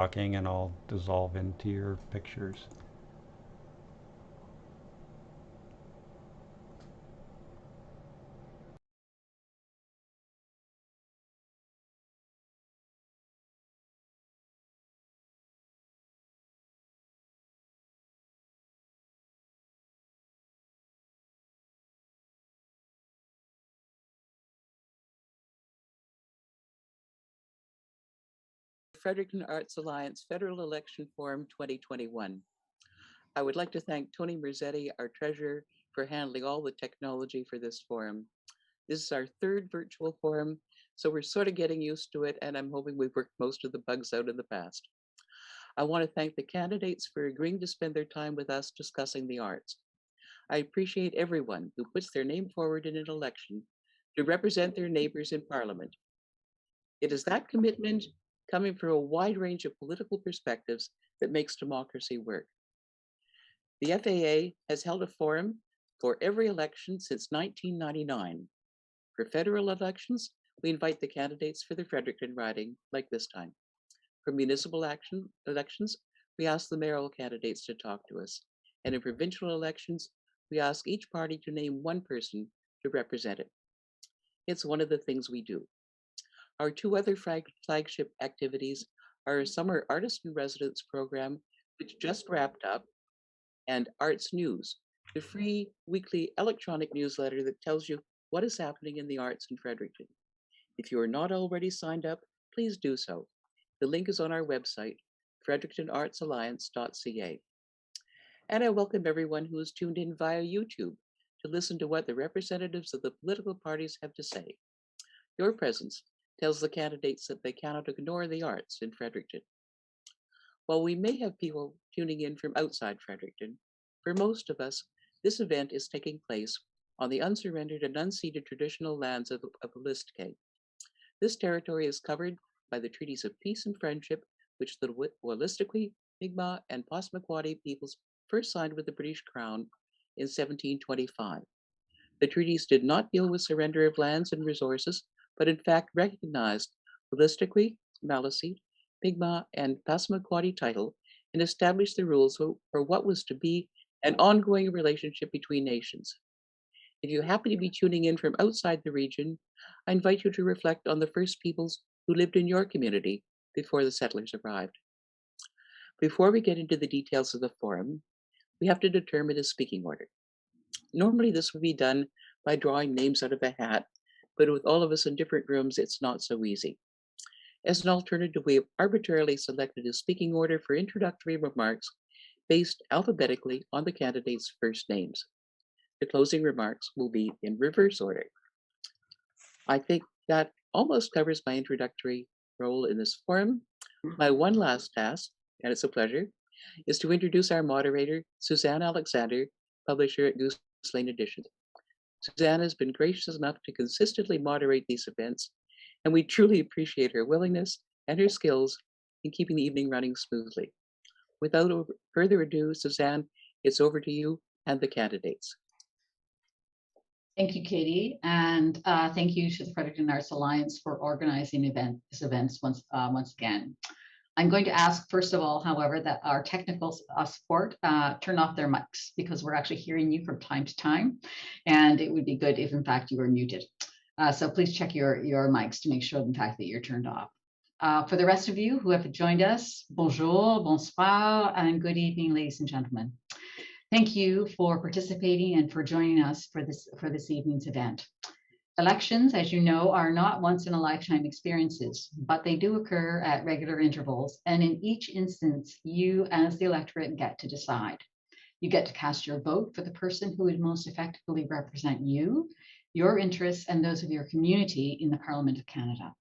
talking and I'll dissolve into your pictures. Fredericton Arts Alliance Federal Election Forum 2021. I would like to thank Tony Merzetti, our treasurer, for handling all the technology for this forum. This is our third virtual forum, so we're sort of getting used to it, and I'm hoping we've worked most of the bugs out in the past. I want to thank the candidates for agreeing to spend their time with us discussing the arts. I appreciate everyone who puts their name forward in an election to represent their neighbors in Parliament. It is that commitment coming from a wide range of political perspectives that makes democracy work. The FAA has held a forum for every election since 1999. For federal elections, we invite the candidates for the Fredericton riding, like this time. For municipal elections, we ask the mayoral candidates to talk to us. And in provincial elections, we ask each party to name one person to represent it. It's one of the things we do. Our two other flagship activities are a summer artist in residence program, which just wrapped up, and Arts News, the free weekly electronic newsletter that tells you what is happening in the arts in Fredericton. If you are not already signed up, please do so. The link is on our website, frederictonartsalliance.ca. And I welcome everyone who is tuned in via YouTube to listen to what the representatives of the political parties have to say. Your presence tells the candidates that they cannot ignore the arts in Fredericton. While we may have people tuning in from outside Fredericton, for most of us, this event is taking place on the unsurrendered and unceded traditional lands of Wolastoqey. This territory is covered by the treaties of peace and friendship, which the Wolastoqey, Mi'kmaq, and Passamaquoddy peoples first signed with the British Crown in 1725. The treaties did not deal with surrender of lands and resources, but in fact recognized Wolastoqey, Maliseet, Mi'kmaq, and Passamaquoddy title and established the rules for what was to be an ongoing relationship between nations. If you happen to be tuning in from outside the region, I invite you to reflect on the first peoples who lived in your community before the settlers arrived. Before we get into the details of the forum, we have to determine a speaking order. Normally, this would be done by drawing names out of a hat, but with all of us in different rooms, it's not so easy. As an alternative, we have arbitrarily selected a speaking order for introductory remarks based alphabetically on the candidates' first names. The closing remarks will be in reverse order. I think that almost covers my introductory role in this forum. My one last task, and it's a pleasure, is to introduce our moderator, Suzanne Alexander, publisher at Goose Lane Editions. Suzanne has been gracious enough to consistently moderate these events, and we truly appreciate her willingness and her skills in keeping the evening running smoothly. Without further ado, Suzanne, it's over to you and the candidates. Thank you, Katie, and thank you to the Fredericton Arts Alliance for organizing these events once again. I'm going to ask, first of all, however, that our technical support turn off their mics because we're actually hearing you from time to time, and it would be good if, in fact, you were muted. So please check your mics to make sure, in fact, that you're turned off. For the rest of you who have joined us, bonjour, bonsoir, and good evening, ladies and gentlemen. Thank you for participating and for joining us for this evening's event. Elections, as you know, are not once-in-a-lifetime experiences, but they do occur at regular intervals, and in each instance, you as the electorate get to decide. You get to cast your vote for the person who would most effectively represent you, your interests, and those of your community in the Parliament of Canada.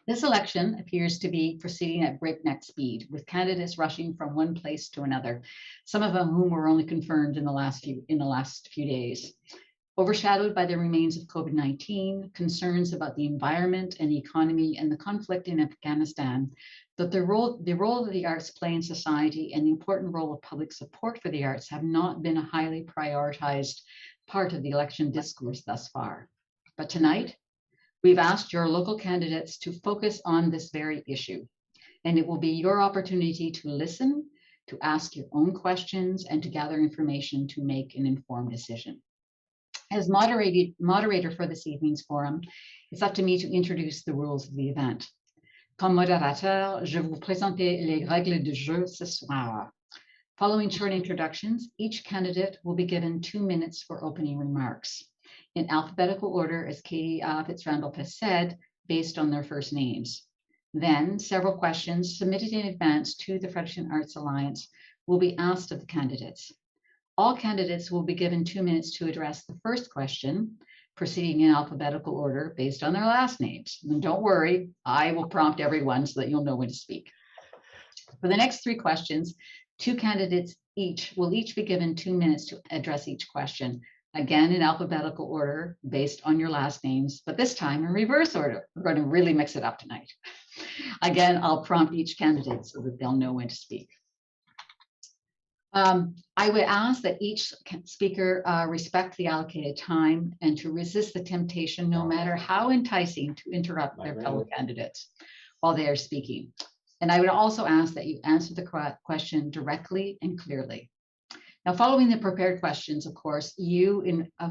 This election appears to be proceeding at breakneck speed, with candidates rushing from one place to another, some of them whom were only confirmed in the last few days. Overshadowed by the remains of COVID-19, concerns about the environment and the economy, and the conflict in Afghanistan, that the role that the arts play in society and the important role of public support for the arts have not been a highly prioritized part of the election discourse thus far. But tonight, we've asked your local candidates to focus on this very issue. and it will be your opportunity to listen, to ask your own questions, and to gather information to make an informed decision. As moderator for this evening's forum, it's up to me to introduce the rules of the event. Comme modérateur, je vous présente les règles du jeu ce soir. Following short introductions, each candidate will be given 2 minutes for opening remarks, in alphabetical order, as Katie Fitzrandolph has said, based on their first names. Then, several questions submitted in advance to the Fredericton Arts Alliance will be asked of the candidates. All candidates will be given 2 minutes to address the first question, proceeding in alphabetical order based on their last names. And don't worry, I will prompt everyone so that you'll know when to speak. For the next 3 questions, 2 candidates will each be given 2 minutes to address each question, again in alphabetical order based on your last names, but this time in reverse order. We're going to really mix it up tonight. Again, I'll prompt each candidate so that they'll know when to speak. I would ask that each speaker respect the allocated time and to resist the temptation, no matter how enticing, to interrupt their fellow candidates while they are speaking. And I would also ask that you answer the question directly and clearly. Now, following the prepared questions, of course, you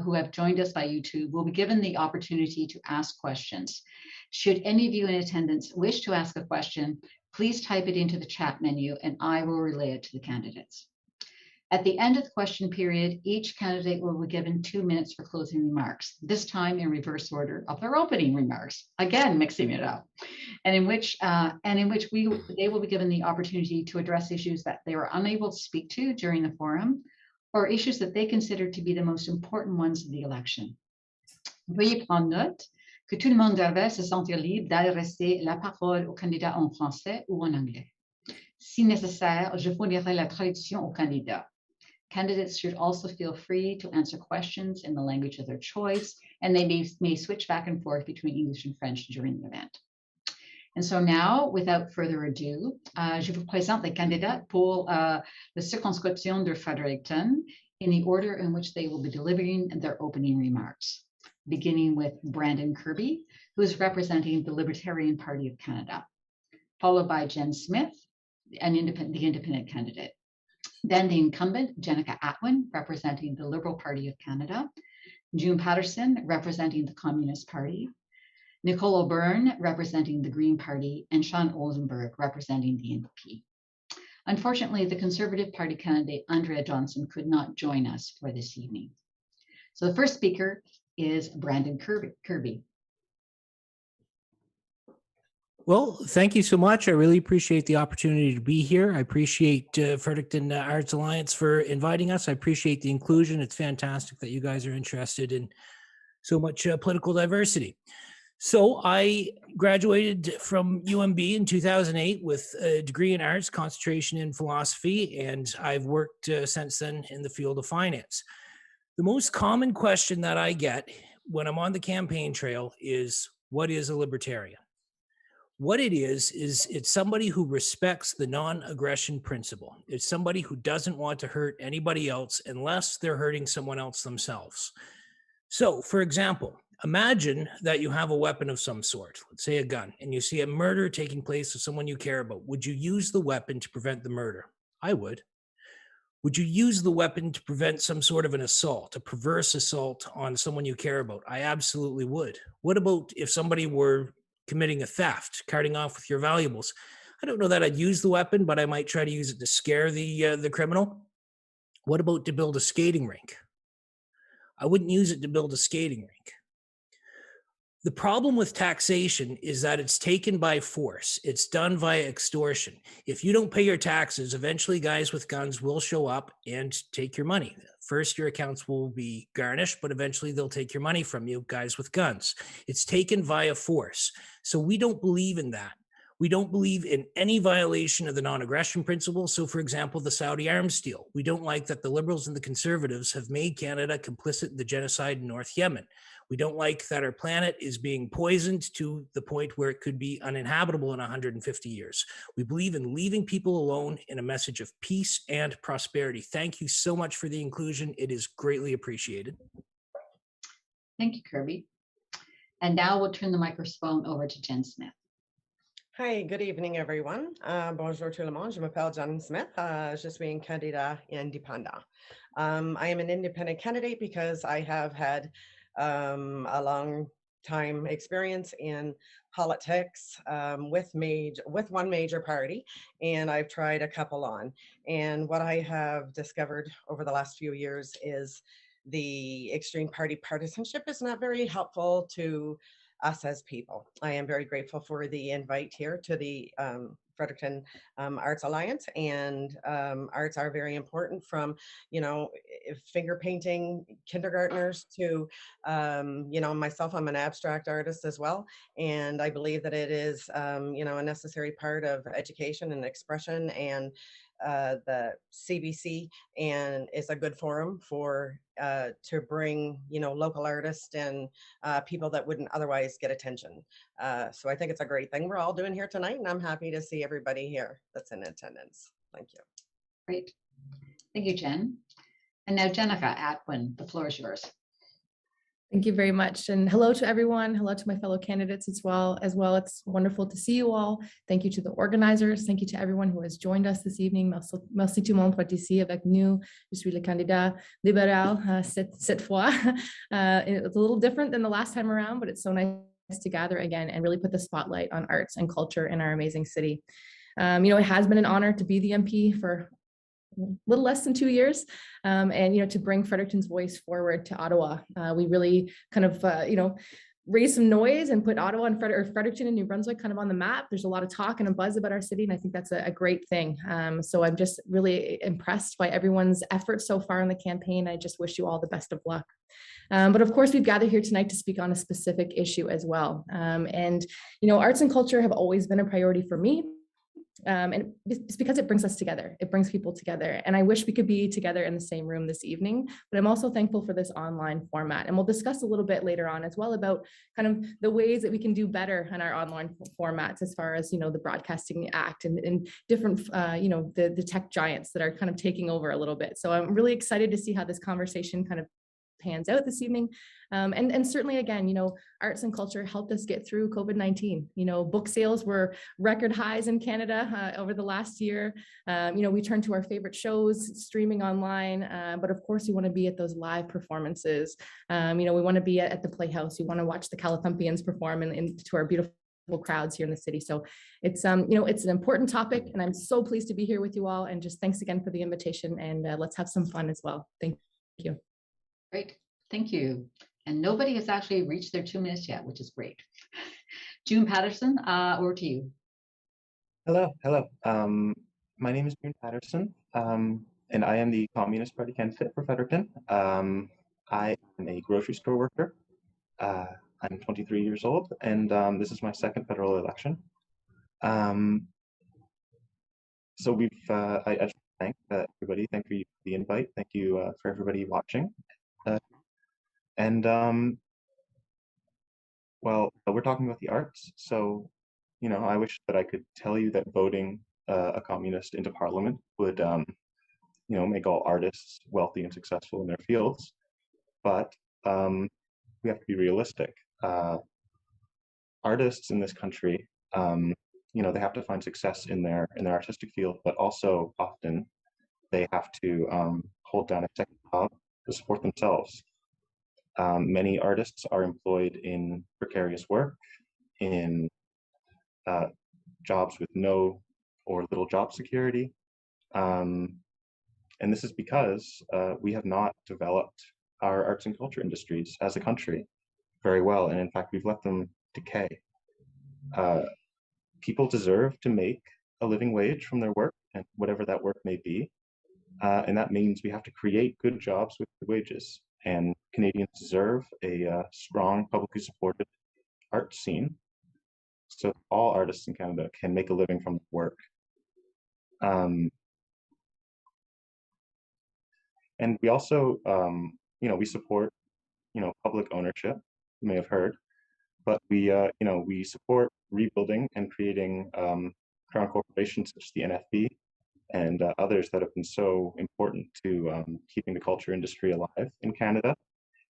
who have joined us by YouTube will be given the opportunity to ask questions. Should any of you in attendance wish to ask a question, please type it into the chat menu and I will relay it to the candidates. At the end of the question period, each candidate will be given 2 minutes for closing remarks, this time in reverse order of their opening remarks, again mixing it up, and in which they will be given the opportunity to address issues that they were unable to speak to during the forum, or issues that they consider to be the most important ones of the election. Veuillez prendre note que tout le monde devrait se sentir libre d'adresser la parole aux candidats en français ou en anglais. Si nécessaire, je fournirai la traduction aux candidats. Candidates should also feel free to answer questions in the language of their choice, and they may switch back and forth between English and French during the event. And so now, without further ado, je vous présente les candidats pour la circonscription de Fredericton in the order in which they will be delivering their opening remarks, beginning with Brandon Kirby, who is representing the Libertarian Party of Canada, followed by Jen Smith, the independent candidate. Then the incumbent, Jenica Atwin, representing the Liberal Party of Canada, June Patterson, representing the Communist Party, Nicole O'Byrne, representing the Green Party, and Sean Oldenburg, representing the NDP. Unfortunately, the Conservative Party candidate, Andrea Johnson, could not join us for this evening. So the first speaker is Brandon Kirby. Well, thank you so much. I really appreciate the opportunity to be here. I appreciate Fredericton Arts Alliance for inviting us. I appreciate the inclusion. It's fantastic that you guys are interested in so much political diversity. So I graduated from UMB in 2008 with a degree in arts, concentration in philosophy, and I've worked since then in the field of finance. The most common question that I get when I'm on the campaign trail is, what is a libertarian? What it is it's somebody who respects the non-aggression principle. It's somebody who doesn't want to hurt anybody else unless they're hurting someone else themselves. So, for example, imagine that you have a weapon of some sort, let's say a gun, and you see a murder taking place with someone you care about. Would you use the weapon to prevent the murder? I would. Would you use the weapon to prevent some sort of an assault, a perverse assault on someone you care about? I absolutely would. What about if somebody were committing a theft, carting off with your valuables? I don't know that I'd use the weapon, but I might try to use it to scare the criminal. What about to build a skating rink? I wouldn't use it to build a skating rink. The problem with taxation is that it's taken by force. It's done via extortion. If you don't pay your taxes, eventually guys with guns will show up and take your money. First, your accounts will be garnished, but eventually they'll take your money from you, guys with guns. It's taken via force. So we don't believe in that. We don't believe in any violation of the non-aggression principle. So, for example, the Saudi arms deal. We don't like that the Liberals and the Conservatives have made Canada complicit in the genocide in North Yemen. We don't like that our planet is being poisoned to the point where it could be uninhabitable in 150 years. We believe in leaving people alone in a message of peace and prosperity. Thank you so much for the inclusion. It is greatly appreciated. Thank you, Kirby. And now we'll turn the microphone over to Jen Smith. Hi, good evening, everyone. Bonjour tout le monde. Je m'appelle John Smith. Je suis un candidat indépendant. I am an independent candidate because I have had a long time experience in politics with one major party, and I've tried a couple on. And what I have discovered over the last few years is the extreme party partisanship is not very helpful to us as people. I am very grateful for the invite here to the Fredericton Arts Alliance, and arts are very important from, finger painting kindergartners to, myself, I'm an abstract artist as well. And I believe that it is, a necessary part of education and expression, and the CBC and is a good forum for to bring local artists and people that wouldn't otherwise get attention. So I think it's a great thing we're all doing here tonight, and I'm happy to see everybody here that's in attendance. Thank you. Great. Thank you, Jen. And now Jenica Atwin, the floor is yours. Thank you very much. And hello to everyone. Hello to my fellow candidates as well. It's wonderful to see you all. Thank you to the organizers. Thank you to everyone who has joined us this evening. Merci tout le monde pour être ici avec nous. Je suis le candidat libéral cette fois. It's a little different than the last time around, but it's so nice to gather again and really put the spotlight on arts and culture in our amazing city. It has been an honor to be the MP for a little less than 2 years, and to bring Fredericton's voice forward to Ottawa. We really kind of raise some noise and put Ottawa and Fredericton and New Brunswick kind of on the map. There's a lot of talk and a buzz about our city, and I think that's a great thing. So I'm just really impressed by everyone's efforts so far in the campaign. I just wish you all the best of luck. But of course, we've gathered here tonight to speak on a specific issue as well. And arts and culture have always been a priority for me. And it's because it brings us together. It brings people together. And I wish we could be together in the same room this evening, but I'm also thankful for this online format. And we'll discuss a little bit later on as well about kind of the ways that we can do better in our online formats as far as, the Broadcasting Act and different, the tech giants that are kind of taking over a little bit. So I'm really excited to see how this conversation kind of pans out this evening. And certainly, again, arts and culture helped us get through COVID-19. Book sales were record highs in Canada over the last year. We turned to our favorite shows streaming online, but of course, we want to be at those live performances. We want to be at the Playhouse. We want to watch the Calathumpians perform and to our beautiful crowds here in the city. So it's it's an important topic, and I'm so pleased to be here with you all. And just thanks again for the invitation, and let's have some fun as well. Thank you. Great, thank you. And nobody has actually reached their 2 minutes yet, which is great. June Patterson, over to you. Hello. My name is June Patterson, and I am the Communist Party candidate for Fredericton. I am a grocery store worker. I'm 23 years old, and this is my second federal election. So I just thank everybody. Thank you for the invite. Thank you for everybody watching. Well, we're talking about the arts, so I wish that I could tell you that voting a communist into parliament would make all artists wealthy and successful in their fields, but we have to be realistic. Artists in this country, they have to find success in their artistic field, but also often they have to hold down a second job to support themselves. Many artists are employed in precarious work, in jobs with no or little job security. And this is because we have not developed our arts and culture industries as a country very well. And in fact, we've let them decay. People deserve to make a living wage from their work, and whatever that work may be. And that means we have to create good jobs with good wages. And Canadians deserve a strong, publicly supported art scene, so all artists in Canada can make a living from their work. And we also, we support, public ownership. You may have heard, but we support rebuilding and creating crown corporations such as the NFB and others that have been so important to keeping the culture industry alive in Canada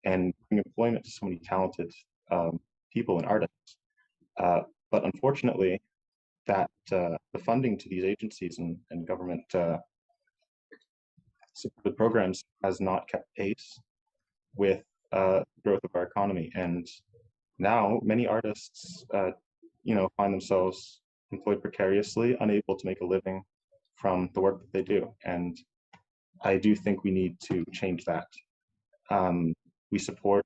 and bring employment to so many talented people and artists. But unfortunately, that the funding to these agencies and government supported programs has not kept pace with growth of our economy. And now many artists, find themselves employed precariously, unable to make a living from the work that they do. And I do think we need to change that. We support,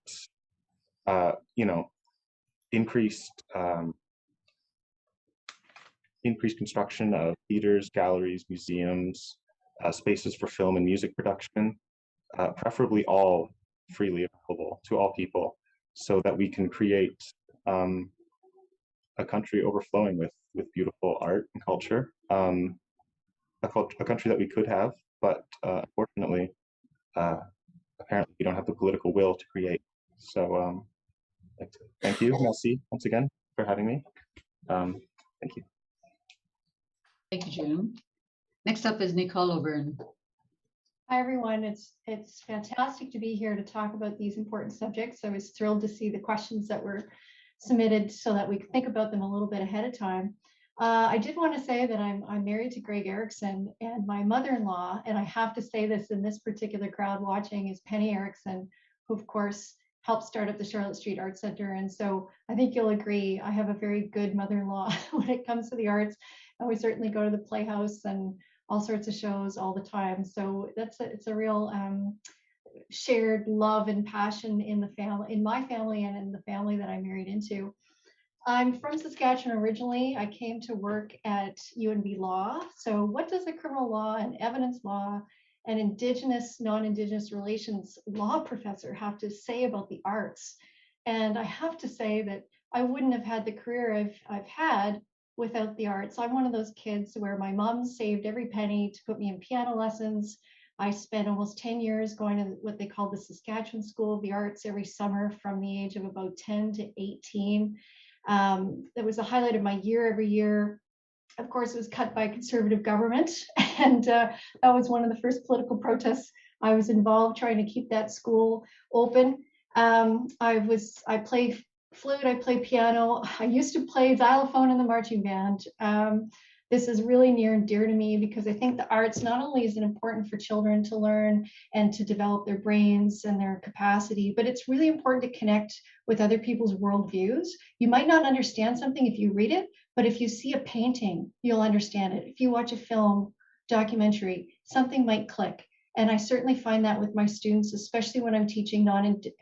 increased construction of theaters, galleries, museums, spaces for film and music production, preferably all freely available to all people, so that we can create a country overflowing with beautiful art and culture, a country that we could have, but unfortunately, apparently we don't have the political will to create. So I'd like to thank you, Merci, once again for having me. Thank you. Thank you, June. Next up is Nicole Auburn. Hi, everyone. It's fantastic to be here to talk about these important subjects. I was thrilled to see the questions that were submitted so that we could think about them a little bit ahead of time. I did want to say that I'm married to Greg Erickson, and my mother-in-law, and I have to say this in this particular crowd watching, is Penny Erickson, who of course helped start up the Charlotte Street Art Center. And so I think you'll agree, I have a very good mother-in-law when it comes to the arts. And we certainly go to the Playhouse and all sorts of shows all the time. So it's a real shared love and passion in my family and in the family that I married into. I'm from Saskatchewan originally. I came to work at UNB Law. So what does a criminal law and evidence law and Indigenous, non-Indigenous relations law professor have to say about the arts? And I have to say that I wouldn't have had the career I've had without the arts. I'm one of those kids where my mom saved every penny to put me in piano lessons. I spent almost 10 years going to what they call the Saskatchewan School of the Arts every summer from the age of about 10 to 18. That was the highlight of my year every year. Of course, it was cut by a conservative government. And that was one of the first political protests I was involved trying to keep that school open. I played flute, I play piano. I used to play xylophone in the marching band. This is really near and dear to me because I think the arts not only is it important for children to learn and to develop their brains and their capacity, but it's really important to connect with other people's worldviews. You might not understand something if you read it, but if you see a painting, you'll understand it. If you watch a film, documentary, something might click. And I certainly find that with my students, especially when I'm teaching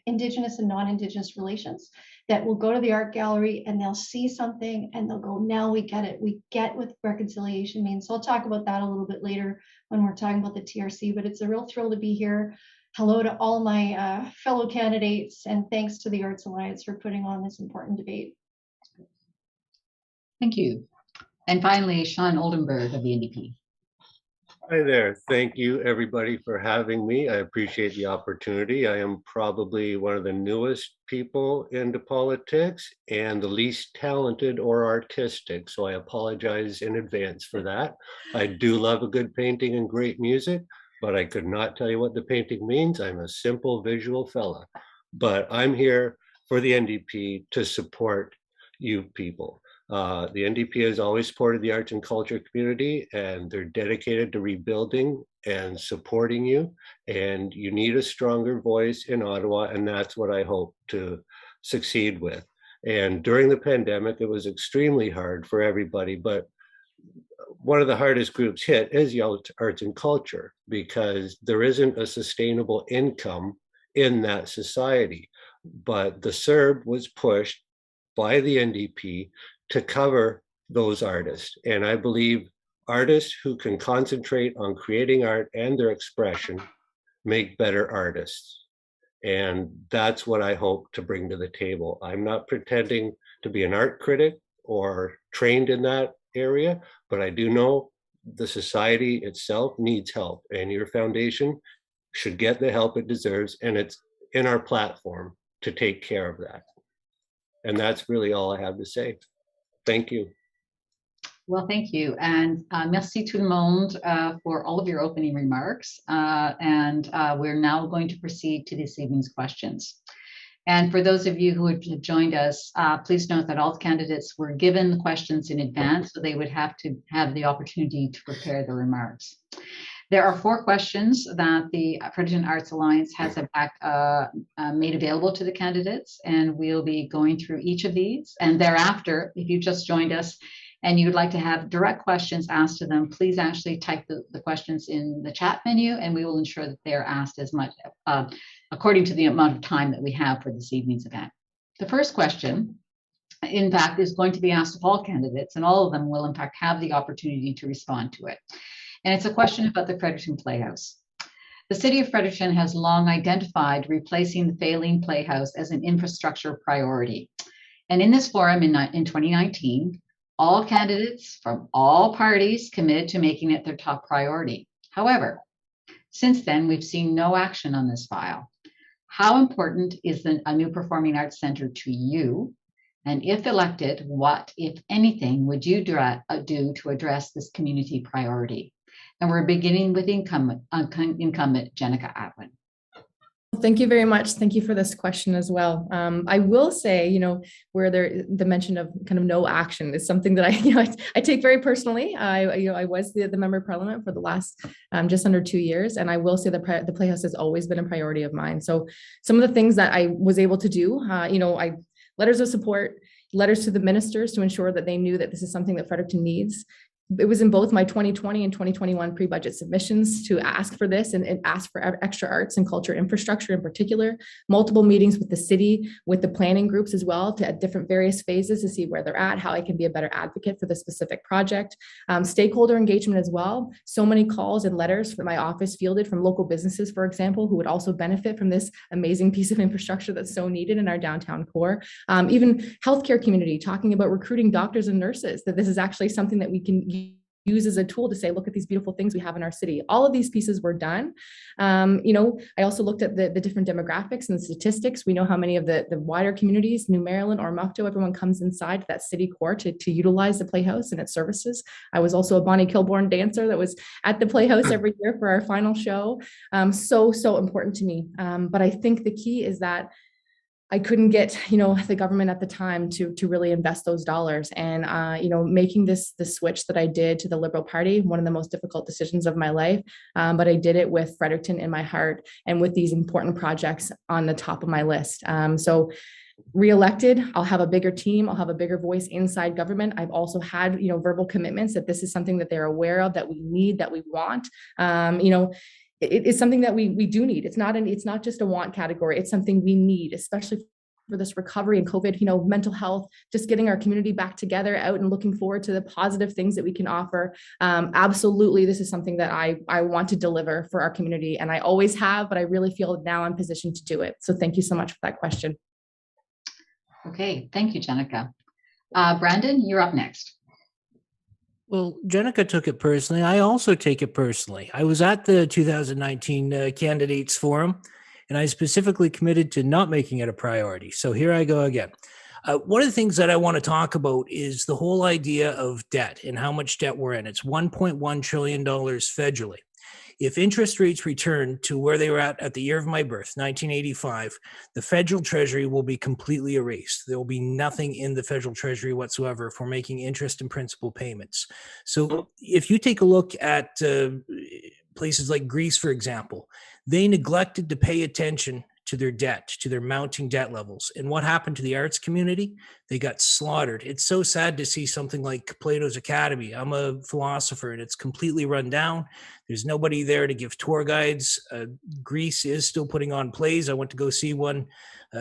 Indigenous and non-Indigenous relations, that will go to the art gallery and they'll see something and they'll go, now we get it. We get what reconciliation means. So I'll talk about that a little bit later when we're talking about the TRC, but it's a real thrill to be here. Hello to all my fellow candidates, and thanks to the Arts Alliance for putting on this important debate. Thank you. And finally, Sean Oldenburg of the NDP. Hi there. Thank you, everybody, for having me. I appreciate the opportunity. I am probably one of the newest people into politics and the least talented or artistic, so I apologize in advance for that. I do love a good painting and great music, but I could not tell you what the painting means. I'm a simple visual fella, but I'm here for the NDP to support you people. The NDP has always supported the arts and culture community, and they're dedicated to rebuilding and supporting you. And you need a stronger voice in Ottawa, and that's what I hope to succeed with. And during the pandemic, it was extremely hard for everybody, but one of the hardest groups hit is the arts and culture, because there isn't a sustainable income in that society. But the CERB was pushed by the NDP to cover those artists. And I believe artists who can concentrate on creating art and their expression make better artists. And that's what I hope to bring to the table. I'm not pretending to be an art critic or trained in that area, but I do know the society itself needs help, and your foundation should get the help it deserves. And it's in our platform to take care of that. And that's really all I have to say. Thank you. Well, thank you. And merci tout le monde for all of your opening remarks. And we're now going to proceed to this evening's questions. And for those of you who have joined us, please note that all candidates were given the questions in advance, so they would have to have the opportunity to prepare their remarks. There are 4 questions that the Fredericton Arts Alliance has made available to the candidates, and we'll be going through each of these. And thereafter, if you've just joined us and you'd like to have direct questions asked to them, please actually type the questions in the chat menu, and we will ensure that they're asked as much according to the amount of time that we have for this evening's event. The first question, in fact, is going to be asked of all candidates, and all of them will in fact have the opportunity to respond to it. And it's a question about the Fredericton Playhouse. The City of Fredericton has long identified replacing the failing Playhouse as an infrastructure priority. And in this forum in 2019, all candidates from all parties committed to making it their top priority. However, since then, we've seen no action on this file. How important is a new performing arts center to you? And if elected, what, if anything, would you do to address this community priority? And we're beginning with incumbent Jenica Atwin. Thank you very much. Thank you for this question as well. I will say, where the mention of kind of no action is something that I take very personally. I was the member of parliament for the last just under 2 years, and I will say the Playhouse has always been a priority of mine. So some of the things that I was able to do, I letters of support, letters to the ministers to ensure that they knew that this is something that Fredericton needs. It was in both my 2020 and 2021 pre-budget submissions to ask for this and ask for extra arts and culture infrastructure in particular, multiple meetings with the city, with the planning groups as well, at different various phases to see where they're at, how I can be a better advocate for the specific project. Stakeholder engagement as well. So many calls and letters from my office fielded from local businesses, for example, who would also benefit from this amazing piece of infrastructure that's so needed in our downtown core. Even healthcare community talking about recruiting doctors and nurses, that this is actually something that we can use as a tool to say, look at these beautiful things we have in our city. All of these pieces were done. I also looked at the different demographics and statistics. We know how many of the wider communities, New Maryland or Mukto, everyone comes inside that city core to utilize the Playhouse and its services. I was also a Bonnie Kilbourne dancer that was at the Playhouse every year for our final show. So important to me. But I think the key is that I couldn't get, the government at the time to really invest those dollars. And, making the switch that I did to the Liberal Party, one of the most difficult decisions of my life. But I did it with Fredericton in my heart and with these important projects on the top of my list. So re-elected, I'll have a bigger team. I'll have a bigger voice inside government. I've also had, verbal commitments that this is something that they're aware of, that we need, that we want. It is something that we do need. It's not just a want category. It's something we need, especially for this recovery and COVID, mental health, just getting our community back together, out and looking forward to the positive things that we can offer. Absolutely, this is something that I want to deliver for our community, and I always have, but I really feel now I'm positioned to do it. So thank you so much for that question. Okay, thank you, Jenica. Brandon, you're up next. Well, Jenica took it personally. I also take it personally. I was at the 2019 Candidates Forum, and I specifically committed to not making it a priority. So here I go again. One of the things that I want to talk about is the whole idea of debt and how much debt we're in. It's $1.1 trillion federally. If interest rates return to where they were at the year of my birth, 1985, the federal treasury will be completely erased. There will be nothing in the federal treasury whatsoever for making interest and principal payments. So if you take a look at places like Greece, for example, they neglected to pay attention to their debt, to their mounting debt levels. And what happened to the arts community? They got slaughtered. It's so sad to see something like Plato's Academy. I'm a philosopher, and it's completely run down. There's nobody there to give tour guides. Greece is still putting on plays. I went to go see one,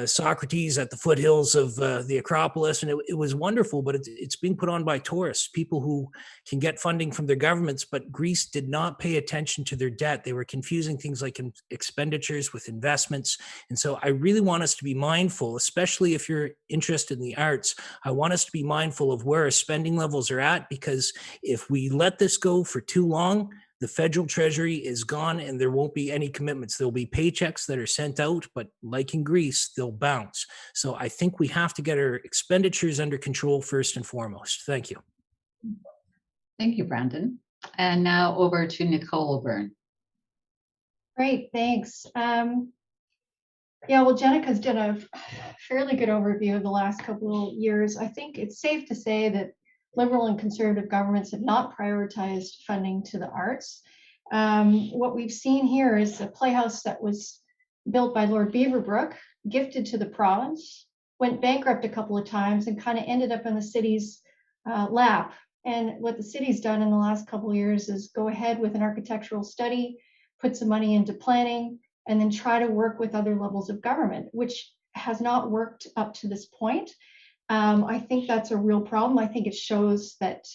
Socrates at the foothills of the Acropolis, and it was wonderful, but it's being put on by tourists, people who can get funding from their governments, but Greece did not pay attention to their debt. They were confusing things like expenditures with investments. And so I really want us to be mindful, especially if you're interested in the arts. I want us to be mindful of where our spending levels are at, because if we let this go for too long, the federal treasury is gone and there won't be any commitments. There'll be paychecks that are sent out, but like in Greece, they'll bounce. So I think we have to get our expenditures under control first and foremost. Thank you. Thank you, Brandon. And now over to Nicole Byrne. Great, thanks. Yeah, well, Jenica's done a fairly good overview of the last couple of years. I think it's safe to say that Liberal and Conservative governments have not prioritized funding to the arts. What we've seen here is a playhouse that was built by Lord Beaverbrook, gifted to the province, went bankrupt a couple of times, and kind of ended up in the city's lap. And what the city's done in the last couple of years is go ahead with an architectural study, put some money into planning, and then try to work with other levels of government, which has not worked up to this point. I think that's a real problem. I think it shows that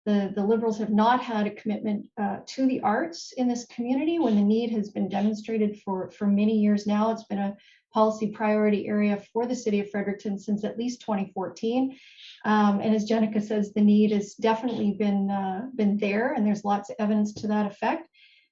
the Liberals have not had a commitment to the arts in this community when the need has been demonstrated for many years now. It's been a policy priority area for the city of Fredericton since at least 2014. And as Jenica says, the need has definitely been there, and there's lots of evidence to that effect.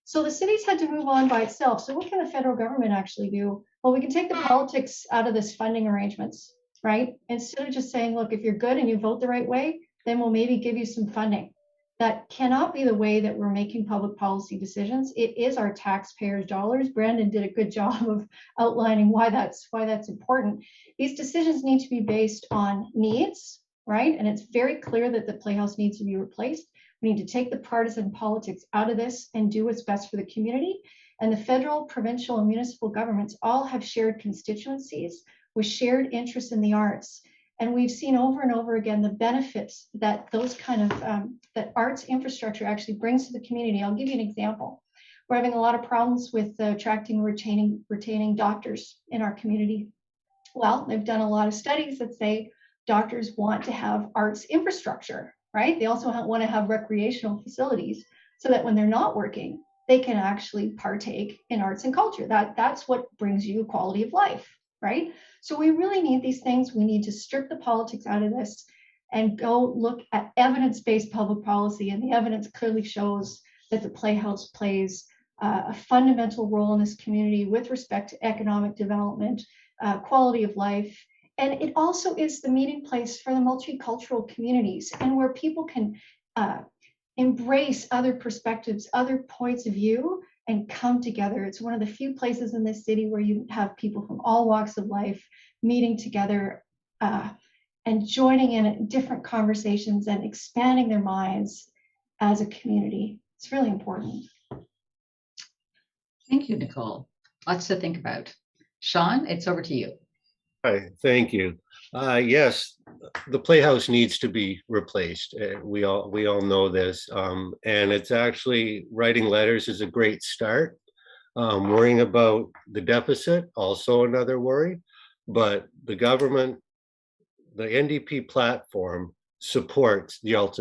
So the city's had to move on by itself. So what can the federal government actually do? Well, we can take the politics out of this funding arrangements, right? Instead of just saying, look, if you're good and you vote the right way, then we'll maybe give you some funding. That cannot be the way that we're making public policy decisions. It is our taxpayers' dollars. Brandon did a good job of outlining why that's important. These decisions need to be based on needs, right? And it's very clear that the Playhouse needs to be replaced. We need to take the partisan politics out of this and do what's best for the community. And the federal, provincial, and municipal governments all have shared constituencies with shared interests in the arts. And we've seen over and over again the benefits that those kind of that arts infrastructure actually brings to the community. I'll give you an example. We're having a lot of problems with attracting and retaining doctors in our community. Well, they've done a lot of studies that say doctors want to have arts infrastructure, right? They also want to have recreational facilities so that when they're not working, they can actually partake in arts and culture. That's what brings you quality of life, right? So we really need these things. We need to strip the politics out of this and go look at evidence-based public policy. And the evidence clearly shows that the Playhouse plays a fundamental role in this community with respect to economic development, quality of life. And it also is the meeting place for the multicultural communities, and where people can embrace other perspectives, other points of view, and come together. It's one of the few places in this city where you have people from all walks of life meeting together and joining in different conversations and expanding their minds as a community. It's really important. Thank you, Nicole. Lots to think about. Sean, it's over to you. Hi, thank you. Yes, the Playhouse needs to be replaced. We all know this, and it's actually writing letters is a great start. Worrying about the deficit, also another worry, but the government, the NDP platform supports the arts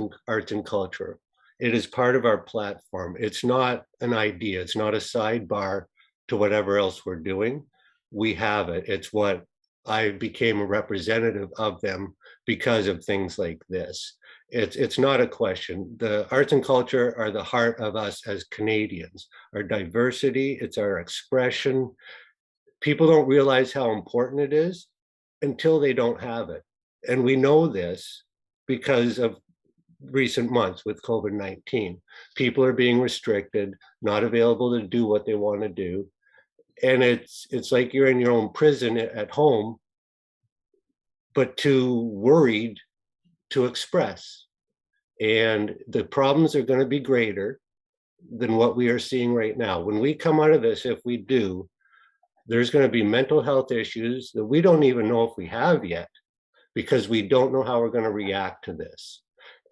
and culture. It is part of our platform. It's not an idea. It's not a sidebar to whatever else we're doing. We have it. It's what I became a representative of them because of things like this. It's not a question. The arts and culture are the heart of us as Canadians. Our diversity, it's our expression. People don't realize how important it is until they don't have it. And we know this because of recent months with COVID-19. People are being restricted, not available to do what they want to do. And it's like you're in your own prison at home, but too worried to express. And the problems are going to be greater than what we are seeing right now. When we come out of this, if we do, there's going to be mental health issues that we don't even know if we have yet, because we don't know how we're going to react to this.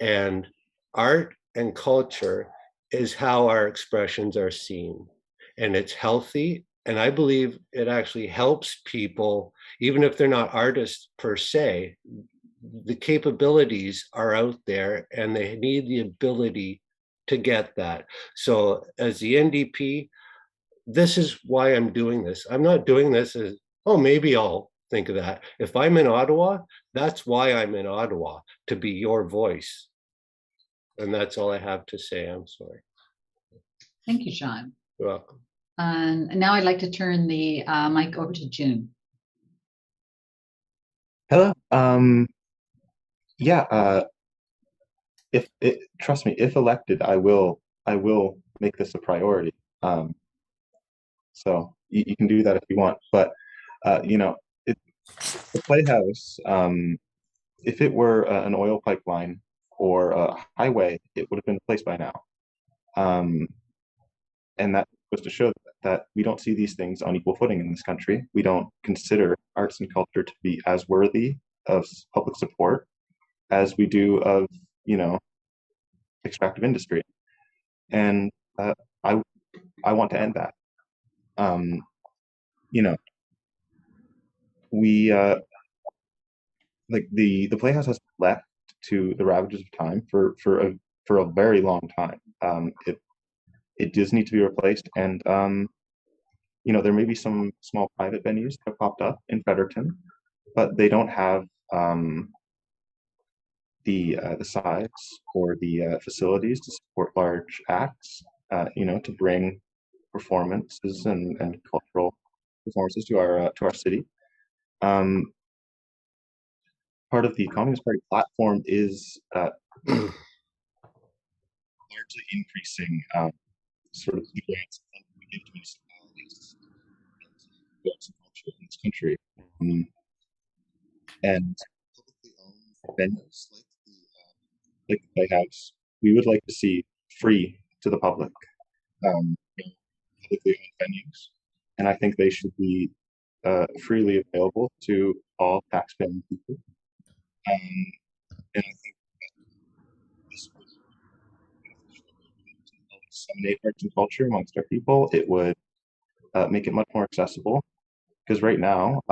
And art and culture is how our expressions are seen. And it's healthy. And I believe it actually helps people, even if they're not artists per se. The capabilities are out there and they need the ability to get that. So as the NDP, this is why I'm doing this. I'm not doing this as, oh, maybe I'll think of that. If I'm in Ottawa, that's why I'm in Ottawa, to be your voice. And that's all I have to say. I'm sorry. Thank you, Sean. You're welcome. And now I'd like to turn the mic over to June. Hello. Trust me, if elected, I will make this a priority. So you can do that if you want. But You know, the Playhouse, if it were an oil pipeline or a highway, it would have been placed by now. Um, and that goes to show that we don't see these things on equal footing in this country. We don't consider arts and culture to be as worthy of public support as we do of, you know, extractive industry. And I I want to end that. Um, you know, we like the Playhouse has left to the ravages of time for a very long time. It does need to be replaced, and you know, there may be some small private venues that have popped up in Fredericton, but they don't have the size or the facilities to support large acts. You know, to bring performances and cultural performances to our city. Um, Part of the Communist Party platform is largely increasing sort of the grants that we give to municipalities to arts and culture in this country. And publicly owned venues like the Playhouse, we would like to see free to the public, publicly owned venues. And I think they should be freely available to all taxpaying people. And I think this would help disseminate arts and culture amongst our people. It would make it much more accessible, because right now,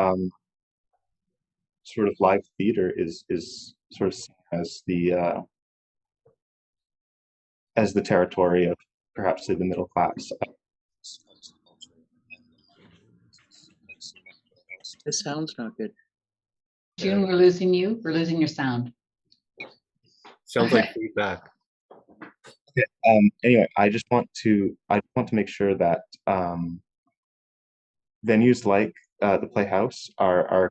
sort of live theater is sort of seen as the territory of perhaps say the middle class. The sound's not good. June, we're losing you. We're losing your sound. Sounds like feedback. Okay. Anyway, I want to make sure that venues like the Playhouse are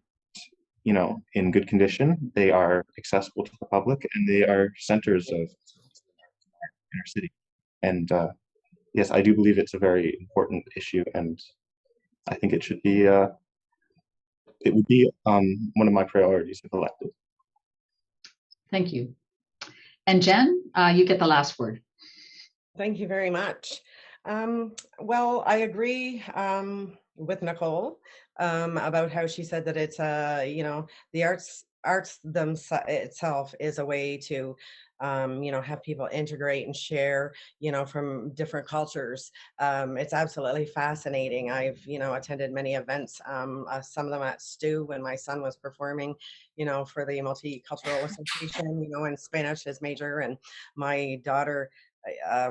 you know, in good condition. They are accessible to the public, and they are centers of in our city. And yes, I do believe it's a very important issue, and I think it should be it would be one of my priorities if elected. Thank you. And Jen, you get the last word. Thank you very much. Well, I agree with Nicole about how she said that it's you know, the arts itself is a way to you know, have people integrate and share, you know, from different cultures. It's absolutely fascinating. I've, you know, attended many events, some of them at STU when my son was performing, you know, for the Multicultural Association, you know, in Spanish as major, and my daughter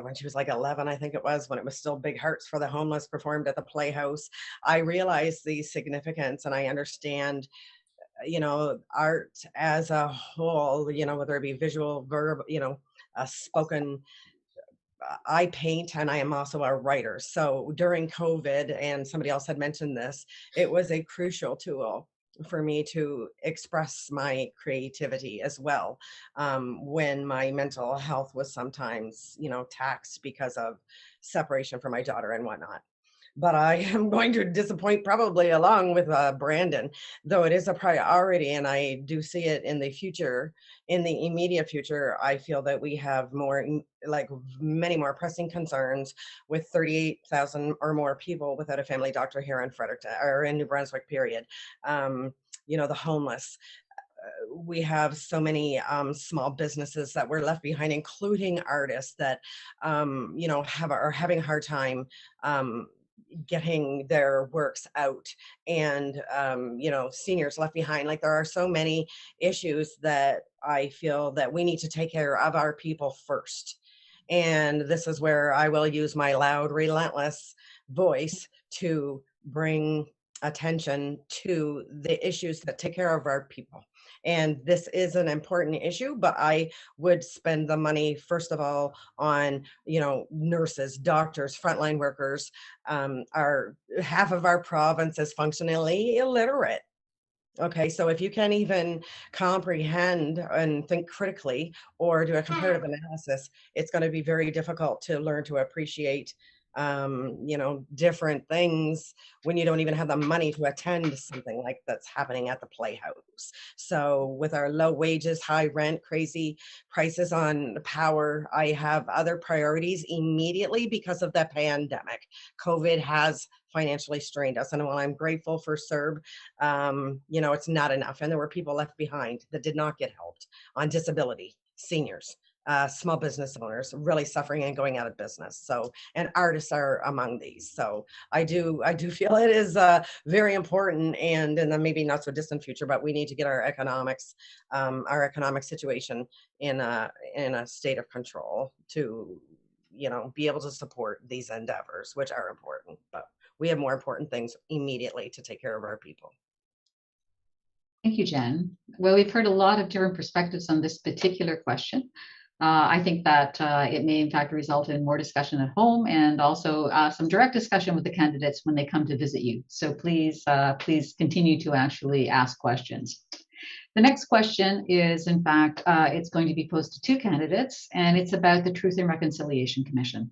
when she was like 11, I think it was, when it was still Big Hearts for the Homeless performed at the Playhouse. I realized the significance, and I understand, you know, art as a whole, you know, whether it be visual, verb, you know, spoken. I paint, and I am also a writer. So during COVID, and somebody else had mentioned this, it was a crucial tool for me to express my creativity as well, when my mental health was sometimes, you know, taxed because of separation from my daughter and whatnot. But I am going to disappoint probably along with Brandon, though it is a priority, and I do see it in the future, in the immediate future. I feel that we have more, like many more pressing concerns with 38,000 or more people without a family doctor here in Fredericton or in New Brunswick, period. You know, the homeless. We have so many small businesses that were left behind, including artists that, you know, are having a hard time getting their works out, and you know, seniors left behind. Like, there are so many issues that I feel that we need to take care of our people first, and this is where I will use my loud, relentless voice to bring attention to the issues that take care of our people. And this is an important issue, but I would spend the money first of all on, you know, nurses, doctors, frontline workers. Our half of our province is functionally illiterate. Okay, so if you can't even comprehend and think critically or do a comparative analysis, it's going to be very difficult to learn to appreciate different things when you don't even have the money to attend something like that's happening at the Playhouse. So with our low wages, high rent, crazy prices on power, I have other priorities immediately because of the pandemic. COVID has financially strained us. And while I'm grateful for CERB, it's not enough. And there were people left behind that did not get helped on disability, seniors, small business owners really suffering and going out of business. So, and artists are among these. So I do feel it is very important, and in the maybe not so distant future, but we need to get our economic situation in a state of control to, be able to support these endeavors, which are important, but we have more important things immediately to take care of our people. Thank you, Jen. Well, we've heard a lot of different perspectives on this particular question. I think that it may in fact result in more discussion at home and also some direct discussion with the candidates when they come to visit you. So please continue to actually ask questions. The next question is, in fact, it's going to be posed to two candidates, and it's about the Truth and Reconciliation Commission.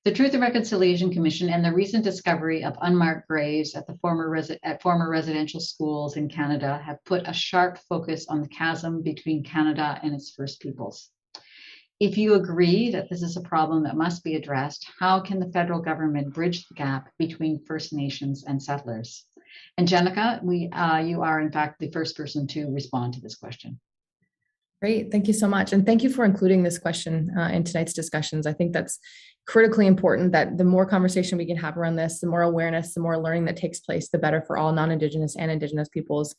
The Truth and Reconciliation Commission and the recent discovery of unmarked graves at former residential schools in Canada have put a sharp focus on the chasm between Canada and its First Peoples. If you agree that this is a problem that must be addressed, how can the federal government bridge the gap between First Nations and settlers? And Jenica, you are in fact the first person to respond to this question. Great, thank you so much. And thank you for including this question in tonight's discussions. I think that's critically important, that the more conversation we can have around this, the more awareness, the more learning that takes place, the better for all non-Indigenous and Indigenous peoples.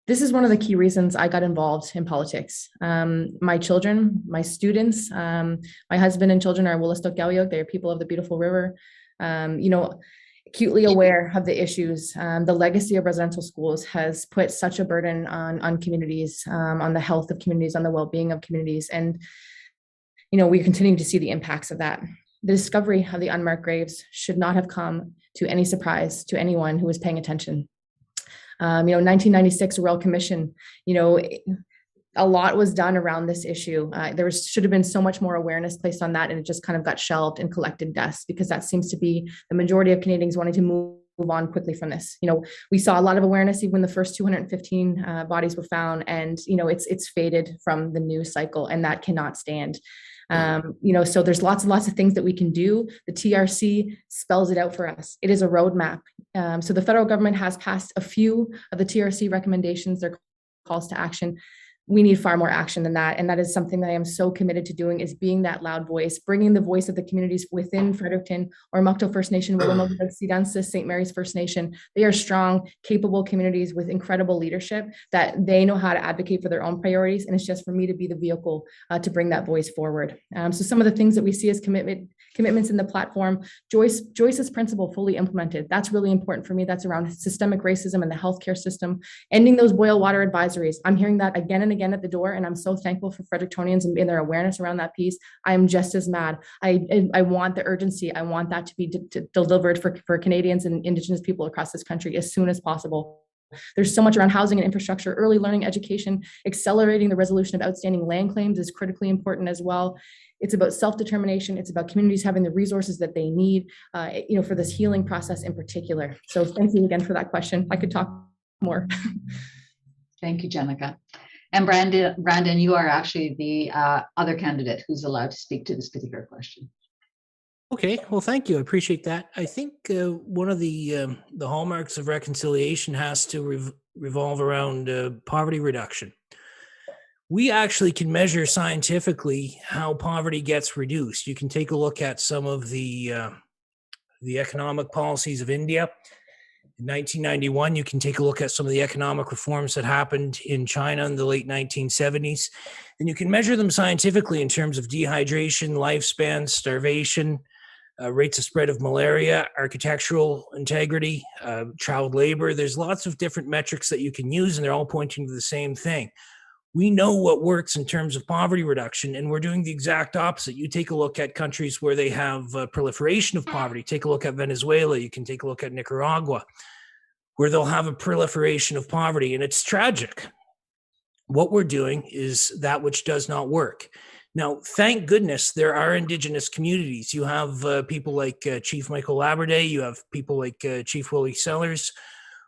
This is one of the key reasons I got involved in politics. My children, my students, my husband and children are Wolastoq-Gowiok. They are people of the beautiful river. Acutely aware of the issues. The legacy of residential schools has put such a burden on communities, on the health of communities, on the well-being of communities. And, we're continuing to see the impacts of that. The discovery of the unmarked graves should not have come to any surprise to anyone who was paying attention. 1996 Royal Commission, a lot was done around this issue. Should have been so much more awareness placed on that, and it just kind of got shelved and collected dust, because that seems to be the majority of Canadians wanting to move on quickly from this. We saw a lot of awareness even when the first 215 bodies were found, and it's faded from the news cycle, and that cannot stand. So there's lots and lots of things that we can do. The TRC spells it out for us. It is a roadmap. So the federal government has passed a few of the TRC recommendations, their calls to action. We need far more action than that. And that is something that I am so committed to doing, is being that loud voice, bringing the voice of the communities within Fredericton, or Oromocto First Nation, Sidansis, St. Mary's First Nation. They are strong, capable communities with incredible leadership that they know how to advocate for their own priorities. And it's just for me to be the vehicle to bring that voice forward. So some of the things that we see as commitments in the platform, Joyce's principle fully implemented. That's really important for me. That's around systemic racism in the healthcare system, ending those boil water advisories. I'm hearing that again and again at the door, and I'm so thankful for Frederictonians and their awareness around that piece. I am just as mad. I want the urgency. I want that to be delivered for Canadians and Indigenous people across this country as soon as possible. There's so much around housing and infrastructure, early learning, education, accelerating the resolution of outstanding land claims is critically important as well. It's about self-determination. It's about communities having the resources that they need, for this healing process in particular. So thank you again for that question. I could talk more. Thank you, Jenica. And Brandon, you are actually the other candidate who's allowed to speak to this particular question. Okay, well, thank you. I appreciate that. I think one of the hallmarks of reconciliation has to revolve around poverty reduction. We actually can measure scientifically how poverty gets reduced. You can take a look at some of the economic policies of India. In 1991, you can take a look at some of the economic reforms that happened in China in the late 1970s, and you can measure them scientifically in terms of dehydration, lifespan, starvation, rates of spread of malaria, architectural integrity, child labor. There's lots of different metrics that you can use, and they're all pointing to the same thing. We know what works in terms of poverty reduction, and we're doing the exact opposite. You take a look at countries where they have proliferation of poverty. Take a look at Venezuela. You can take a look at Nicaragua, where they'll have a proliferation of poverty, and it's tragic. What we're doing is that which does not work. Now, thank goodness there are Indigenous communities. You have people like Chief Michael Laberday, you have people like Chief Willie Sellers,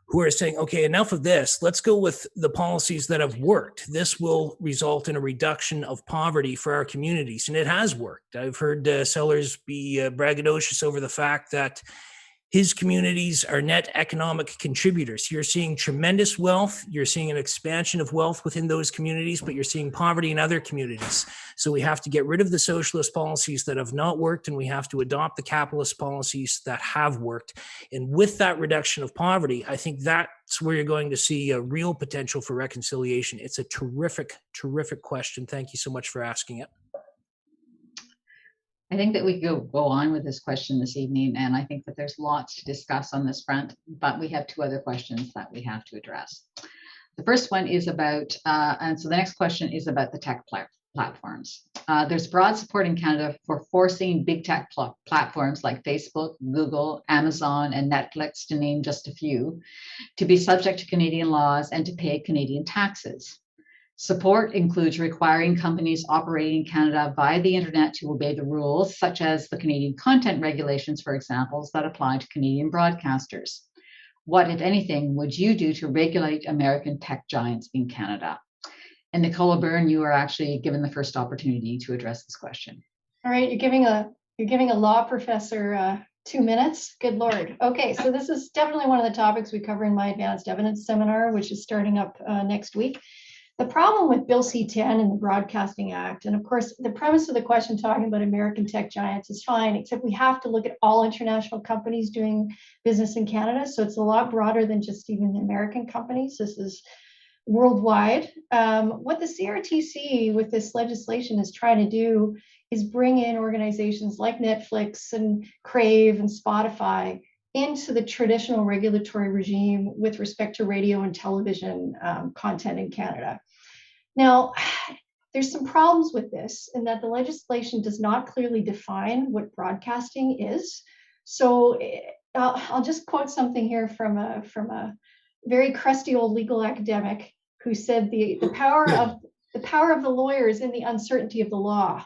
who are saying, okay, enough of this. Let's go with the policies that have worked. This will result in a reduction of poverty for our communities. And it has worked. I've heard Sellers be braggadocious over the fact that his communities are net economic contributors. You're seeing tremendous wealth. You're seeing an expansion of wealth within those communities, but you're seeing poverty in other communities. So we have to get rid of the socialist policies that have not worked, and we have to adopt the capitalist policies that have worked. And with that reduction of poverty, I think that's where you're going to see a real potential for reconciliation. It's a terrific, terrific question. Thank you so much for asking it. I think that we could go on with this question this evening, and I think that there's lots to discuss on this front, but we have two other questions that we have to address. The first one is about, and so the next question is about the tech platforms. There's broad support in Canada for forcing big tech platforms like Facebook, Google, Amazon, and Netflix, to name just a few, to be subject to Canadian laws and to pay Canadian taxes. Support includes requiring companies operating in Canada via the internet to obey the rules, such as the Canadian content regulations, for example, that apply to Canadian broadcasters. What, if anything, would you do to regulate American tech giants in Canada? And Nicola Byrne, you are actually given the first opportunity to address this question. All right, you're giving a law professor 2 minutes. Good Lord. Okay, so this is definitely one of the topics we cover in my advanced evidence seminar, which is starting up next week. The problem with Bill C-10 and the Broadcasting Act, and of course, the premise of the question talking about American tech giants is fine, except we have to look at all international companies doing business in Canada. So it's a lot broader than just even the American companies. This is worldwide. What the CRTC with this legislation is trying to do is bring in organizations like Netflix and Crave and Spotify into the traditional regulatory regime with respect to radio and television content in Canada. Now, there's some problems with this in that the legislation does not clearly define what broadcasting is. So I'll just quote something here from a very crusty old legal academic who said the power of the lawyer is in the uncertainty of the law.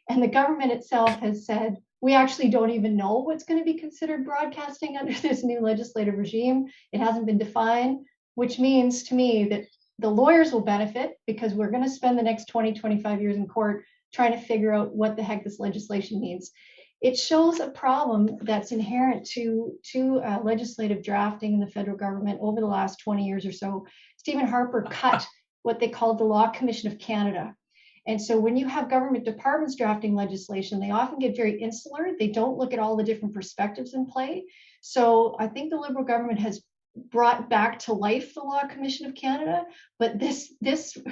And the government itself has said, we actually don't even know what's going to be considered broadcasting under this new legislative regime. It hasn't been defined, which means to me that the lawyers will benefit because we're going to spend the next 20, 25 years in court trying to figure out what the heck this legislation means. It shows a problem that's inherent to legislative drafting in the federal government over the last 20 years or so. Stephen Harper cut what they called the Law Commission of Canada. And so when you have government departments drafting legislation, they often get very insular. They don't look at all the different perspectives in play. So I think the Liberal government has brought back to life the Law Commission of Canada, but this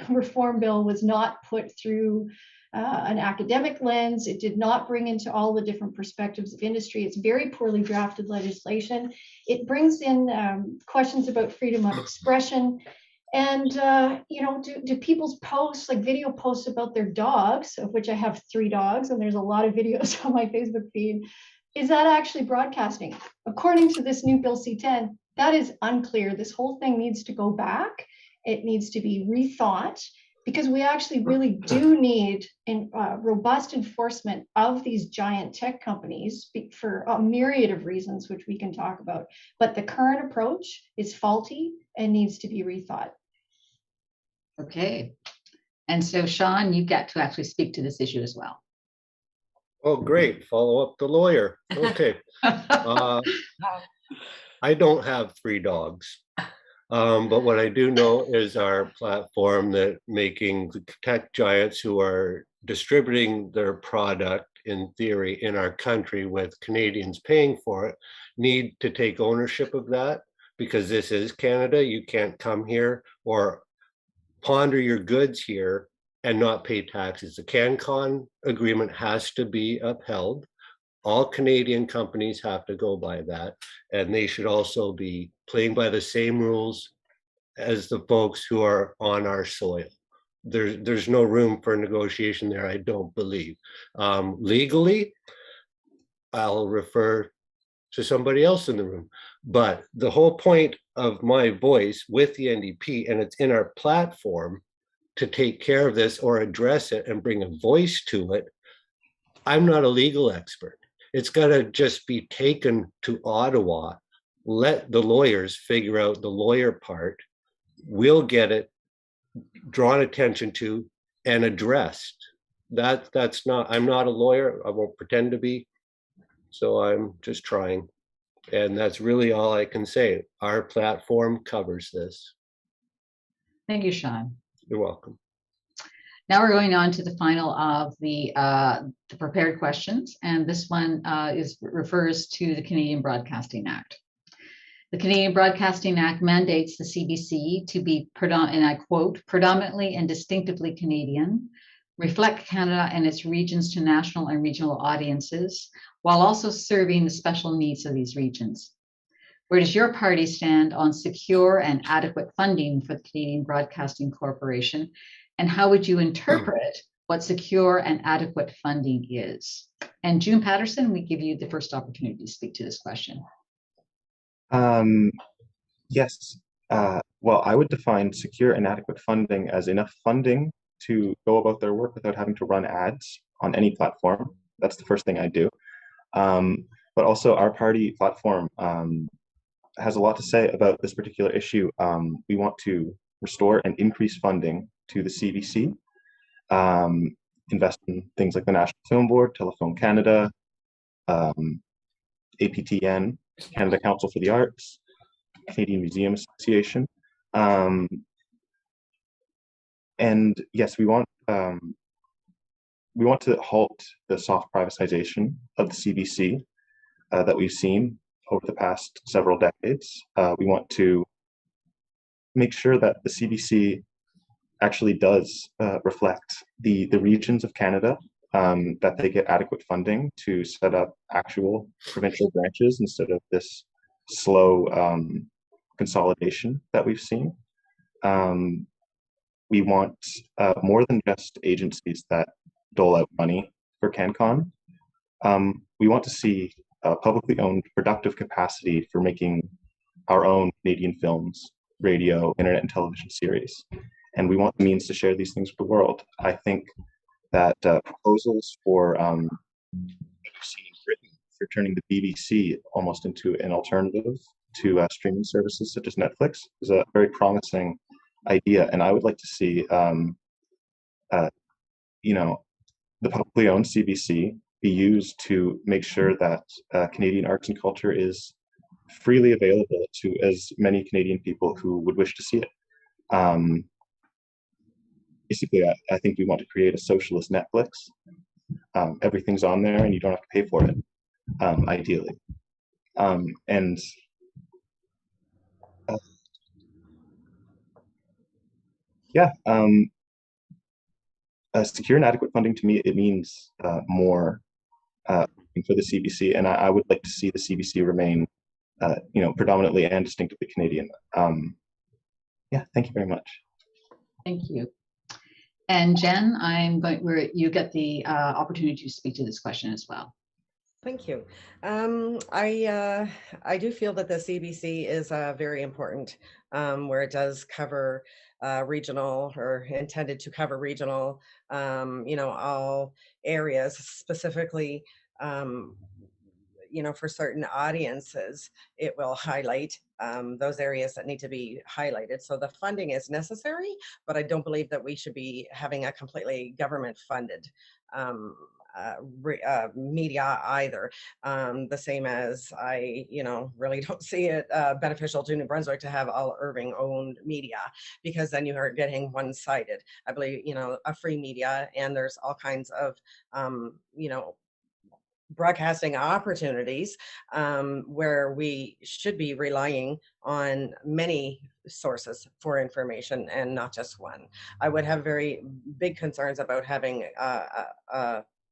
reform bill was not put through an academic lens. It did not bring into all the different perspectives of industry. It's very poorly drafted legislation. It brings in questions about freedom of expression. And, do people's posts, like video posts about their dogs, of which I have 3 dogs, and there's a lot of videos on my Facebook feed, is that actually broadcasting? According to this new Bill C-10, that is unclear. This whole thing needs to go back. It needs to be rethought because we actually really do need robust enforcement of these giant tech companies for a myriad of reasons, which we can talk about. But the current approach is faulty and needs to be rethought. Okay. And so, Sean, you get to actually speak to this issue as well. Oh, great. Follow up the lawyer. Okay. I don't have 3 dogs. But what I do know is our platform that making the tech giants who are distributing their product in theory in our country with Canadians paying for it need to take ownership of that because this is Canada. You can't come here or ponder your goods here and not pay taxes. The CanCon agreement has to be upheld. All Canadian companies have to go by that, and they should also be playing by the same rules as the folks who are on our soil. There's no room for negotiation there, I don't believe. Legally, I'll refer to somebody else in the room. But the whole point of my voice with the NDP, and it's in our platform, to take care of this or address it and bring a voice to it, I'm not a legal expert. It's got to just be taken to Ottawa. Let the lawyers figure out the lawyer part. We'll get it drawn attention to and addressed. That's not, I'm not a lawyer. I won't pretend to be. So I'm just trying. And that's really all I can say. Our platform covers this. Thank you, Sean. You're welcome. Now we're going on to the final of the prepared questions, and this one refers to the Canadian Broadcasting Act. The Canadian Broadcasting Act mandates the CBC to be, and I quote, predominantly and distinctively Canadian, reflect Canada and its regions to national and regional audiences, while also serving the special needs of these regions. Where does your party stand on secure and adequate funding for the Canadian Broadcasting Corporation? And how would you interpret what secure and adequate funding is? And June Patterson, we give you the first opportunity to speak to this question. Yes. Well, I would define secure and adequate funding as enough funding to go about their work without having to run ads on any platform. That's the first thing I do. But also our party platform has a lot to say about this particular issue. We want to restore and increase funding to the CBC, invest in things like the National Film Board, Telephone Canada, APTN, Canada Council for the Arts, Canadian Museum Association. And yes, we want to halt the soft privatization of the CBC that we've seen over the past several decades. We want to make sure that the CBC actually does reflect the regions of Canada, that they get adequate funding to set up actual provincial branches instead of this slow consolidation that we've seen. We want more than just agencies that dole out money for CanCon. We want to see publicly owned productive capacity for making our own Canadian films, radio, internet, and television series. And we want the means to share these things with the world. I think that proposals for Britain for turning the BBC almost into an alternative to streaming services such as Netflix is a very promising idea. And I would like to see, the publicly owned CBC be used to make sure that Canadian arts and culture is freely available to as many Canadian people who would wish to see it. Basically, I think we want to create a socialist Netflix. Everything's on there and you don't have to pay for it, ideally. Secure and adequate funding, to me, it means more for the CBC, and I would like to see the CBC remain, predominantly and distinctively Canadian. Thank you very much. Thank you. And Jen, you get the opportunity to speak to this question as well. Thank you. I do feel that the CBC is very important, where it does cover regional, or intended to cover regional, all areas, specifically, for certain audiences, it will highlight those areas that need to be highlighted. So the funding is necessary, but I don't believe that we should be having a completely government funded media either. The same as I, really don't see it beneficial to New Brunswick to have all Irving owned media, because then you are getting one-sided. I believe, a free media, and there's all kinds of, broadcasting opportunities where we should be relying on many sources for information and not just one. I would have very big concerns about having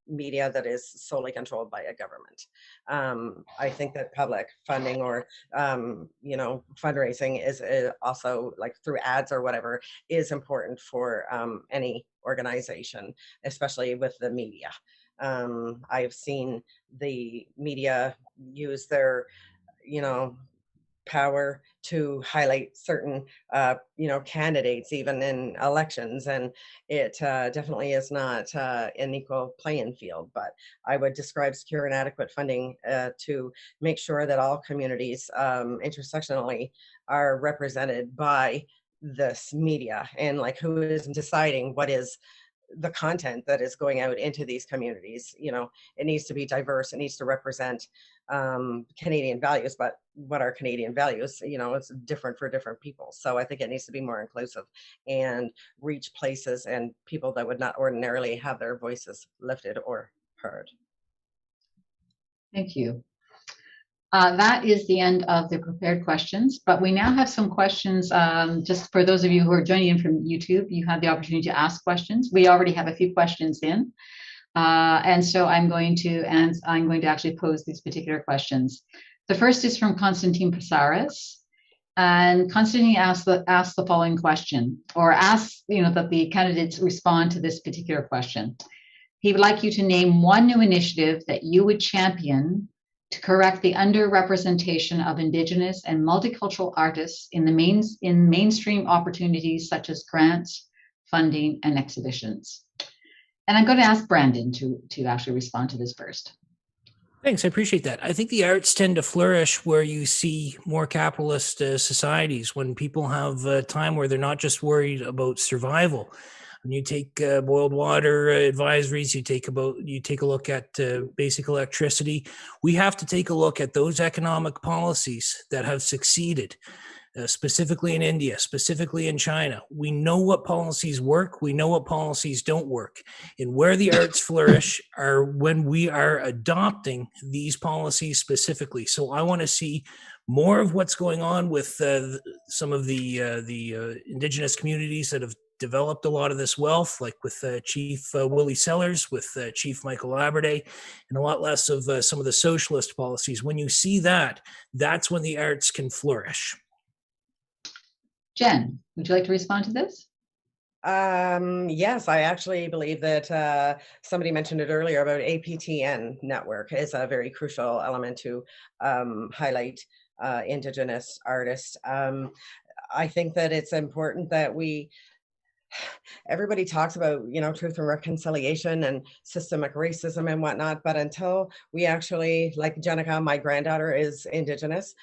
media that is solely controlled by a government. I think that public funding or fundraising is also, like through ads or whatever, is important for any organization, especially with the media. I've seen the media use their power to highlight certain, candidates, even in elections. And it definitely is not an equal playing field. But I would describe secure and adequate funding to make sure that all communities intersectionally are represented by this media, and like who is deciding what is the content that is going out into these communities. It needs to be diverse. It needs to represent Canadian values, but what are Canadian values? It's different for different people. So I think it needs to be more inclusive and reach places and people that would not ordinarily have their voices lifted or heard. Thank you. That is the end of the prepared questions, but we now have some questions. Just for those of you who are joining in from YouTube, you have the opportunity to ask questions. We already have a few questions in, and so I'm going to actually pose these particular questions. The first is from Constantine Pasaris, and Constantine asked the following question, or asks that the candidates respond to this particular question. He would like you to name one new initiative that you would champion to correct the underrepresentation of Indigenous and multicultural artists in mainstream opportunities such as grants, funding, and exhibitions. And I'm going to ask Brandon to actually respond to this first. Thanks, I appreciate that. I think the arts tend to flourish where you see more capitalist societies, when people have time where they're not just worried about survival. When you take boiled water advisories, you take a look at basic electricity. We have to take a look at those economic policies that have succeeded, specifically in India, specifically in China. We know what policies work. We know what policies don't work. And where the arts flourish are when we are adopting these policies specifically. So I want to see more of what's going on with some of the Indigenous communities that have developed a lot of this wealth, like with Chief Willie Sellers, with Chief Michael Laberday, and a lot less of some of the socialist policies. When you see that, that's when the arts can flourish. Jen, would you like to respond to this? Yes, I actually believe that somebody mentioned it earlier about APTN network is a very crucial element to highlight Indigenous artists. I think that it's important that everybody talks about, truth and reconciliation and systemic racism and whatnot, but until we actually, like Jenica, my granddaughter is Indigenous.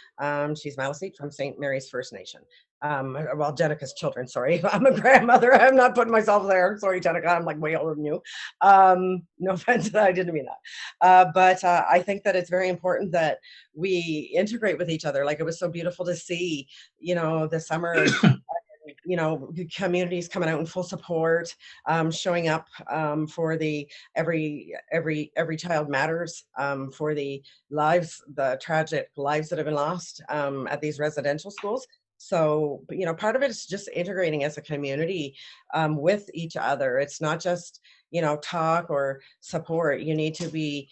She's Maliseet from St. Mary's First Nation. Well, Jenica's children, sorry. I'm a grandmother. I'm not putting myself there. Sorry, Jenica, I'm like way older than you. No offense, I didn't mean that. But I think that it's very important that we integrate with each other. Like, it was so beautiful to see, the summer communities coming out in full support, showing up for the every child matters, for the tragic lives that have been lost at these residential schools. So, part of it is just integrating as a community with each other. It's not just, talk or support. You need to be,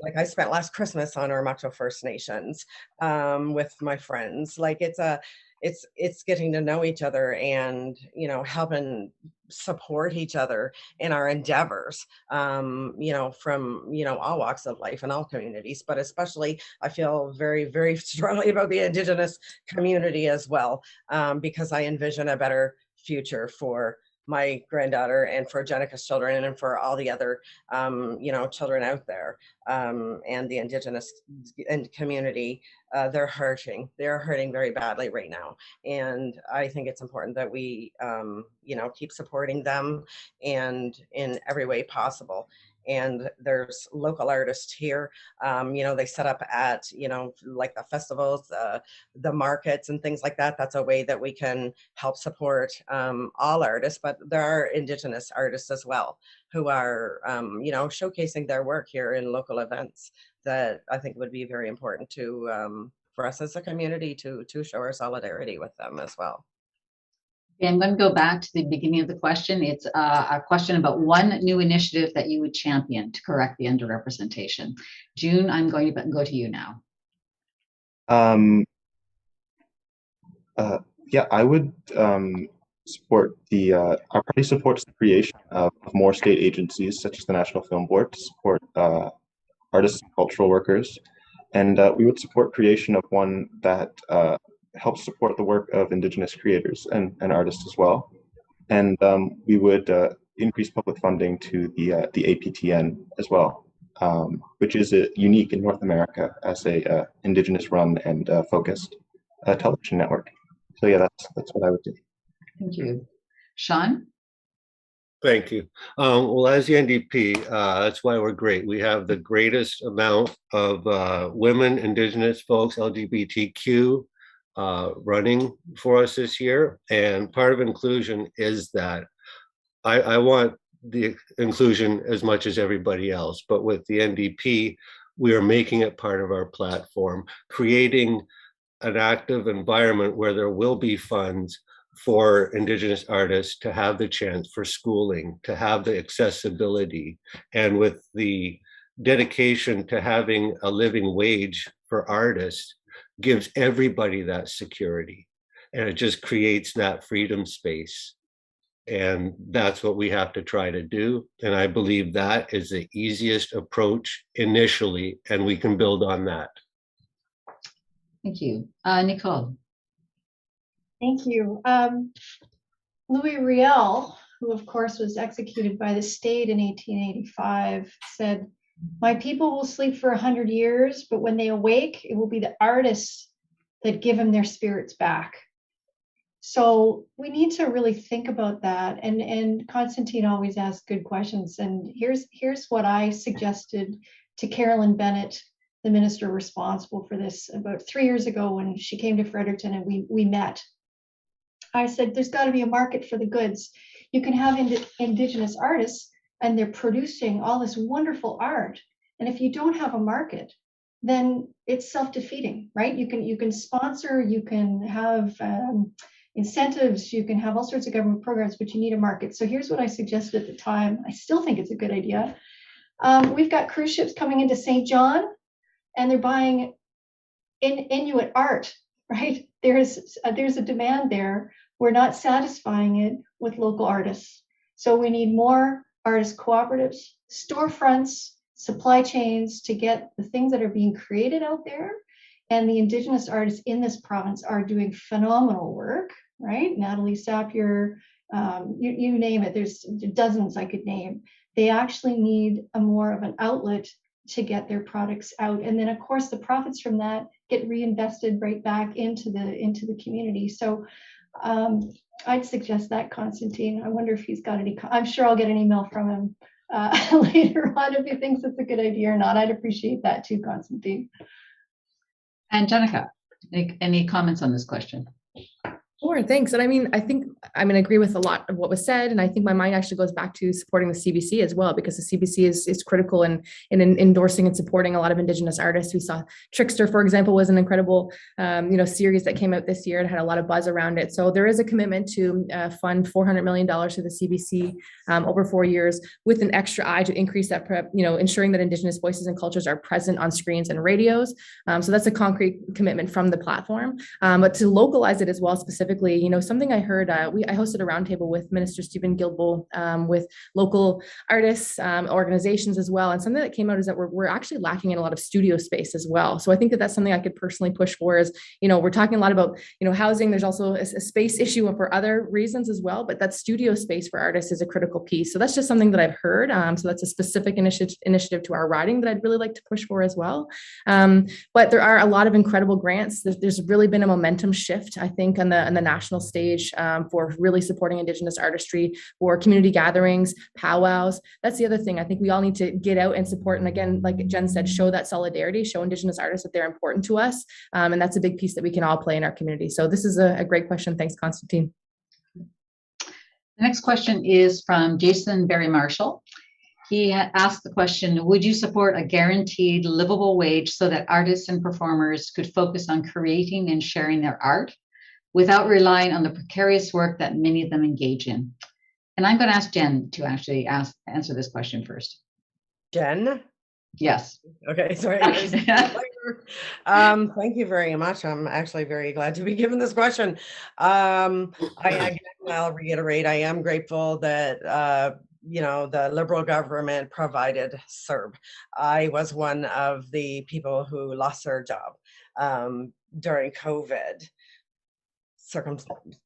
like I spent last Christmas on Oromocto First Nations with my friends. Like, it's getting to know each other and, helping support each other in our endeavors, from, all walks of life and all communities, but especially I feel very, very strongly about the Indigenous community as well, because I envision a better future for my granddaughter and for Jenica's children and for all the other, children out there, and the Indigenous community. They're hurting very badly right now. And I think it's important that we, keep supporting them and in every way possible. And there's local artists here, they set up at, like the festivals, the markets and things like that. That's a way that we can help support all artists, but there are Indigenous artists as well who are, showcasing their work here in local events that I think would be very important to, for us as a community to show our solidarity with them as well. I'm going to go back to the beginning of the question. It's a question about one new initiative that you would champion to correct the underrepresentation. June, I'm going to go to you now. Yeah, I would support our party supports the creation of more state agencies such as the National Film Board to support artists and cultural workers. And we would support creation of one that help support the work of Indigenous creators and artists as well. And we would increase public funding to the APTN as well, which is unique in North America as a Indigenous-run and focused television network. So yeah, that's what I would do. Thank you. Sean? Thank you. Well, as the NDP, that's why we're great. We have the greatest amount of women, Indigenous folks, LGBTQ running for us this year. And part of inclusion is that I want the inclusion as much as everybody else. But with the NDP, we are making it part of our platform, creating an active environment where there will be funds for Indigenous artists to have the chance for schooling, to have the accessibility, and with the dedication to having a living wage for artists gives everybody that security. And it just creates that freedom space. And that's what we have to try to do. And I believe that is the easiest approach initially, and we can build on that. Thank you. Nicole? Thank you. Louis Riel, who of course was executed by the state in 1885, said, "My people will sleep for 100 years, but when they awake, it will be the artists that give them their spirits back." So we need to really think about that. And Constantine always asks good questions. And here's what I suggested to Carolyn Bennett, the minister responsible for this, about 3 years ago when she came to Fredericton and we met. I said, there's got to be a market for the goods. You can have Indigenous artists and they're producing all this wonderful art. And if you don't have a market, then it's self-defeating, right? You can sponsor, you can have incentives, you can have all sorts of government programs, but you need a market. So here's what I suggested at the time. I still think it's a good idea. We've got cruise ships coming into St. John and they're buying Inuit art, right? There's a demand there. We're not satisfying it with local artists. So we need more artist cooperatives, storefronts, supply chains to get the things that are being created out there. And the Indigenous artists in this province are doing phenomenal work, right? Natalie Sapir, you name it. There's dozens I could name. They actually need a more of an outlet to get their products out. And then of course the profits from that get reinvested right back into the community. So I'd suggest that, Constantine. I wonder if he's got any, I'm sure I'll get an email from him later on if he thinks it's a good idea or not. I'd appreciate that too, Constantine. And Jenica, any comments on this question? Sure, thanks. And I mean, I think I'm going to agree with a lot of what was said. And I think my mind actually goes back to supporting the CBC as well, because the CBC is critical in endorsing and supporting a lot of Indigenous artists. We saw Trickster, for example, was an incredible series that came out this year and had a lot of buzz around it. So there is a commitment to fund $400 million to the CBC over 4 years with an extra eye to increase that, ensuring that Indigenous voices and cultures are present on screens and radios. So that's a concrete commitment from the platform, but to localize it as well, specifically, something I heard, I hosted a roundtable with Minister Stephen Guilbeault with local artists, organizations as well. And something that came out is that we're actually lacking in a lot of studio space as well. So I think that that's something I could personally push for is, we're talking a lot about, housing. There's also a space issue for other reasons as well, but that studio space for artists is a critical piece. So that's just something that I've heard. So that's a specific initiative to our riding that I'd really like to push for as well. But there are a lot of incredible grants. There's really been a momentum shift, I think, on the national stage for really supporting Indigenous artistry, for community gatherings, powwows. That's the other thing. I think we all need to get out and support. And again, like Jen said, show that solidarity, show Indigenous artists that they're important to us. And that's a big piece that we can all play in our community. So this is a great question. Thanks, Constantine. The next question is from Jason Barry Marshall. He asked the question, would you support a guaranteed livable wage so that artists and performers could focus on creating and sharing their art without relying on the precarious work that many of them engage in? And I'm going to ask Jen to actually answer this question first. Jen? Yes. Okay, sorry. Thank you very much. I'm actually very glad to be given this question. I'll reiterate, I am grateful that the Liberal government provided CERB. I was one of the people who lost their job during COVID. circumspect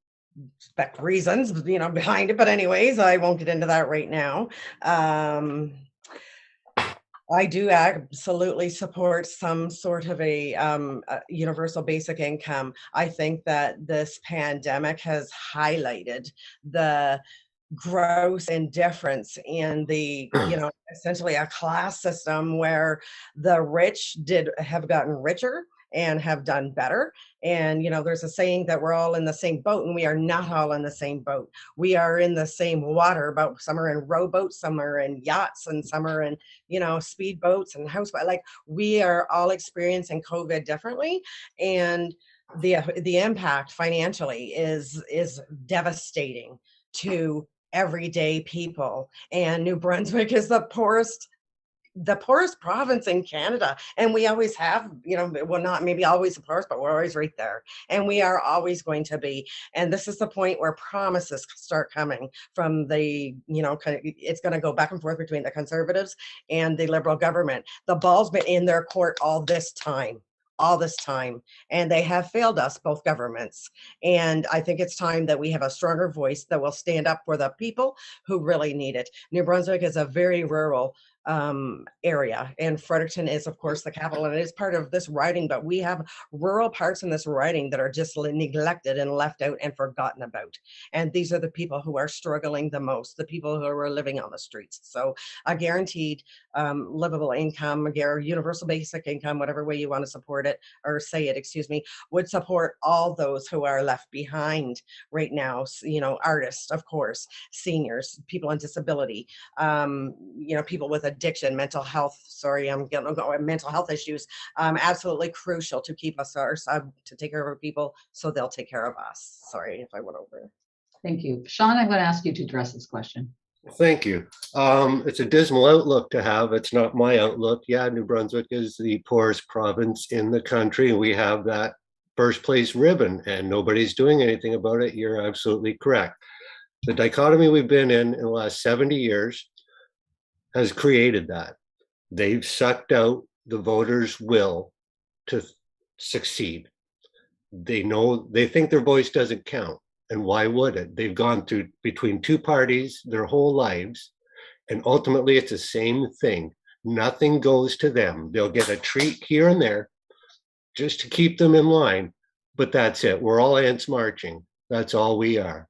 reasons, behind it. But anyways, I won't get into that right now. I do absolutely support some sort of a universal basic income. I think that this pandemic has highlighted the gross indifference in the, essentially a class system where the rich have gotten richer and have done better. And, there's a saying that we're all in the same boat, and we are not all in the same boat. We are in the same water, but some are in rowboats, some are in yachts, and some are in, speed boats and houseboats. Like, we are all experiencing COVID differently. And the impact financially is devastating to everyday people. And New Brunswick is the poorest province in Canada. And we always have, well, not maybe always the poorest, but we're always right there. And we are always going to be. And this is the point where promises start coming from the, it's going to go back and forth between the Conservatives and the Liberal government. The ball's been in their court all this time, and they have failed us, both governments. And I think it's time that we have a stronger voice that will stand up for the people who really need it. New Brunswick is a very rural area, and Fredericton is, of course, the capital, and it is part of this riding, but we have rural parts in this riding that are just neglected and left out and forgotten about. And these are the people who are struggling the most, the people who are living on the streets. So a guaranteed livable income, universal basic income, whatever way you want to support it or say it, would support all those who are left behind right now. Artists, of course, seniors, people on disability, people with addiction, mental health. Mental health issues. Absolutely crucial to keep us to take care of our people, so they'll take care of us. Sorry if I went over. Thank you. Sean, I'm going to ask you to address this question. Thank you. It's a dismal outlook to have. It's not my outlook. Yeah, New Brunswick is the poorest province in the country. We have that first place ribbon, and nobody's doing anything about it. You're absolutely correct. The dichotomy we've been in the last 70 years has created that. They've sucked out the voters' will to succeed. They think their voice doesn't count. And why would it? They've gone through between two parties their whole lives, and ultimately it's the same thing. Nothing goes to them. They'll get a treat here and there just to keep them in line, but that's it. We're all ants marching. That's all we are.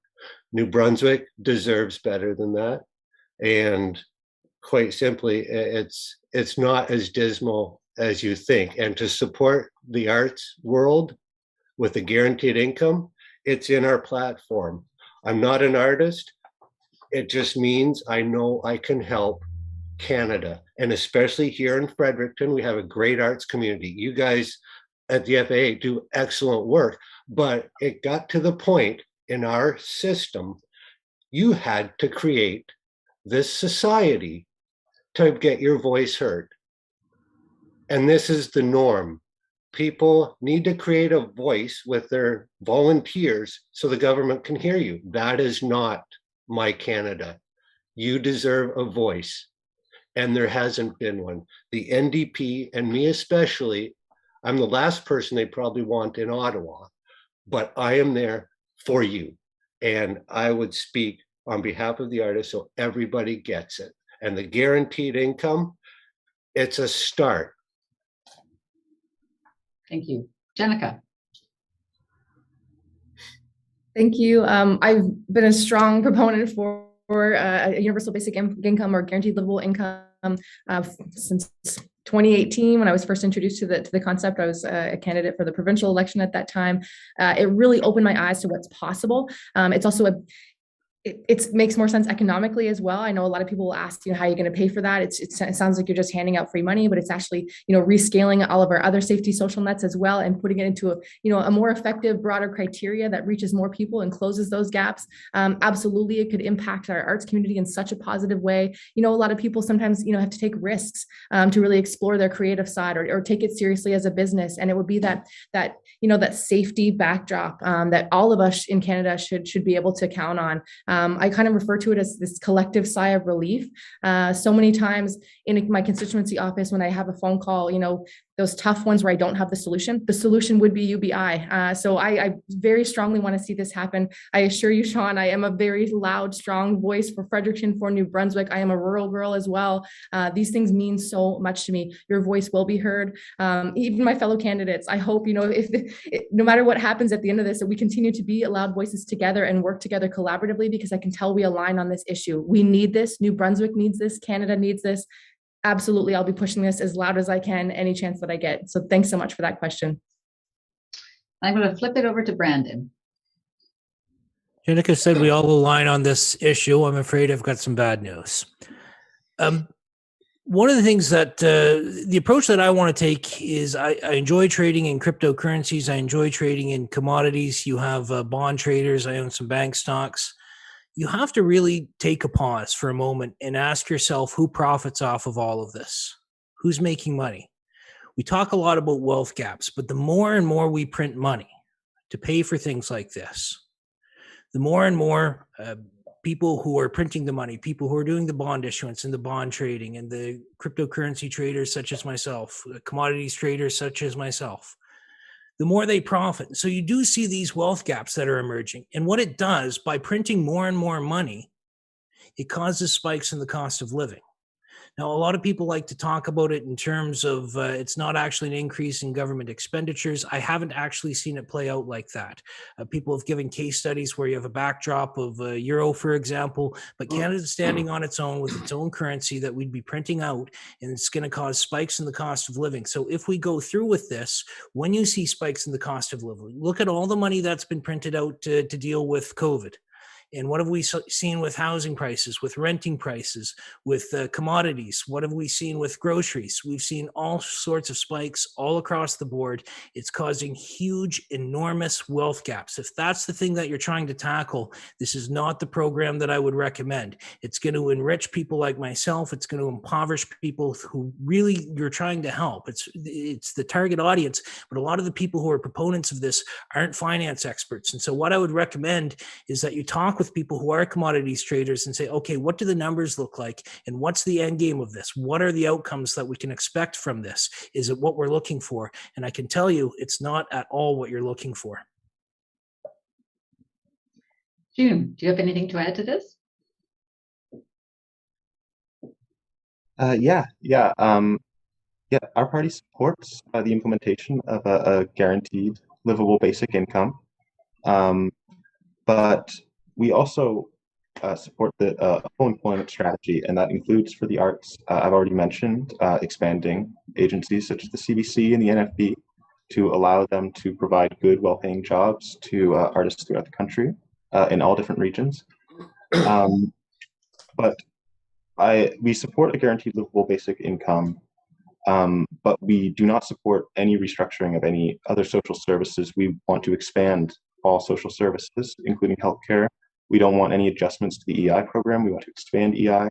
New Brunswick deserves better than that. And quite simply, it's not as dismal as you think. And to support the arts world with a guaranteed income, it's in our platform. I'm not an artist. It just means I know I can help Canada. And especially here in Fredericton, we have a great arts community. You guys at the FAA do excellent work, but it got to the point in our system, you had to create this society to get your voice heard. And this is the norm. People need to create a voice with their volunteers so the government can hear you. That is not my Canada. You deserve a voice. And there hasn't been one. The NDP, and me especially, I'm the last person they probably want in Ottawa, but I am there for you. And I would speak on behalf of the artists so everybody gets it. And the guaranteed income, it's a start. Thank you. Jenica. Thank you. I've been a strong proponent for a universal basic income or guaranteed livable income since 2018, when I was first introduced to the concept. I was a candidate for the provincial election at that time. It really opened my eyes to what's possible. It's also it makes more sense economically as well. I know a lot of people will ask, how are you going to pay for that? It sounds like you're just handing out free money, but it's actually, rescaling all of our other safety social nets as well, and putting it into a more effective, broader criteria that reaches more people and closes those gaps. Absolutely, it could impact our arts community in such a positive way. A lot of people sometimes, have to take risks to really explore their creative side or take it seriously as a business. And it would be that safety backdrop that all of us in Canada should be able to count on. I kind of refer to it as this collective sigh of relief. So many times in my constituency office, when I have a phone call, those tough ones where I don't have the solution would be UBI. So I very strongly want to see this happen. I assure you, Sean, I am a very loud, strong voice for Fredericton, for New Brunswick. I am a rural girl as well. These things mean so much to me. Your voice will be heard. Even my fellow candidates, I hope, no matter what happens at the end of this, that we continue to be loud voices together and work together collaboratively, because I can tell we align on this issue. We need this. New Brunswick needs this. Canada needs this. Absolutely, I'll be pushing this as loud as I can, any chance that I get. So thanks so much for that question. I'm going to flip it over to Brandon. Jenica said we all align on this issue. I'm afraid I've got some bad news. One of the things that the approach that I want to take is I enjoy trading in cryptocurrencies. I enjoy trading in commodities. You have bond traders. I own some bank stocks. You have to really take a pause for a moment and ask yourself who profits off of all of this? Who's making money? We talk a lot about wealth gaps, but the more and more we print money to pay for things like this, the more and more people who are printing the money, people who are doing the bond issuance and the bond trading and the cryptocurrency traders such as myself, commodities traders such as myself, the more they profit. So you do see these wealth gaps that are emerging. And what it does, by printing more and more money, it causes spikes in the cost of living. Now, a lot of people like to talk about it in terms of it's not actually an increase in government expenditures. I haven't actually seen it play out like that. People have given case studies where you have a backdrop of a euro, for example, but Canada's standing on its own with its own currency that we'd be printing out, and it's going to cause spikes in the cost of living. So if we go through with this, when you see spikes in the cost of living, look at all the money that's been printed out to deal with COVID. And what have we seen with housing prices, with renting prices, with commodities? What have we seen with groceries? We've seen all sorts of spikes all across the board. It's causing huge, enormous wealth gaps. If that's the thing that you're trying to tackle, this is not the program that I would recommend. It's going to enrich people like myself. It's going to impoverish people who really you're trying to help. It's the target audience, but a lot of the people who are proponents of this aren't finance experts. And so what I would recommend is that you talk with people who are commodities traders and say, okay, what do the numbers look like? And what's the end game of this? What are the outcomes that we can expect from this? Is it what we're looking for? And I can tell you, it's not at all what you're looking for. June, do you have anything to add to this? Yeah. Our party supports the implementation of a guaranteed livable basic income, but we also support the full employment strategy, and that includes for the arts. I've already mentioned expanding agencies such as the CBC and the NFB to allow them to provide good, well-paying jobs to artists throughout the country in all different regions. But we support a guaranteed livable basic income, but we do not support any restructuring of any other social services. We want to expand all social services, including healthcare. We don't want any adjustments to the EI program. We want to expand EI.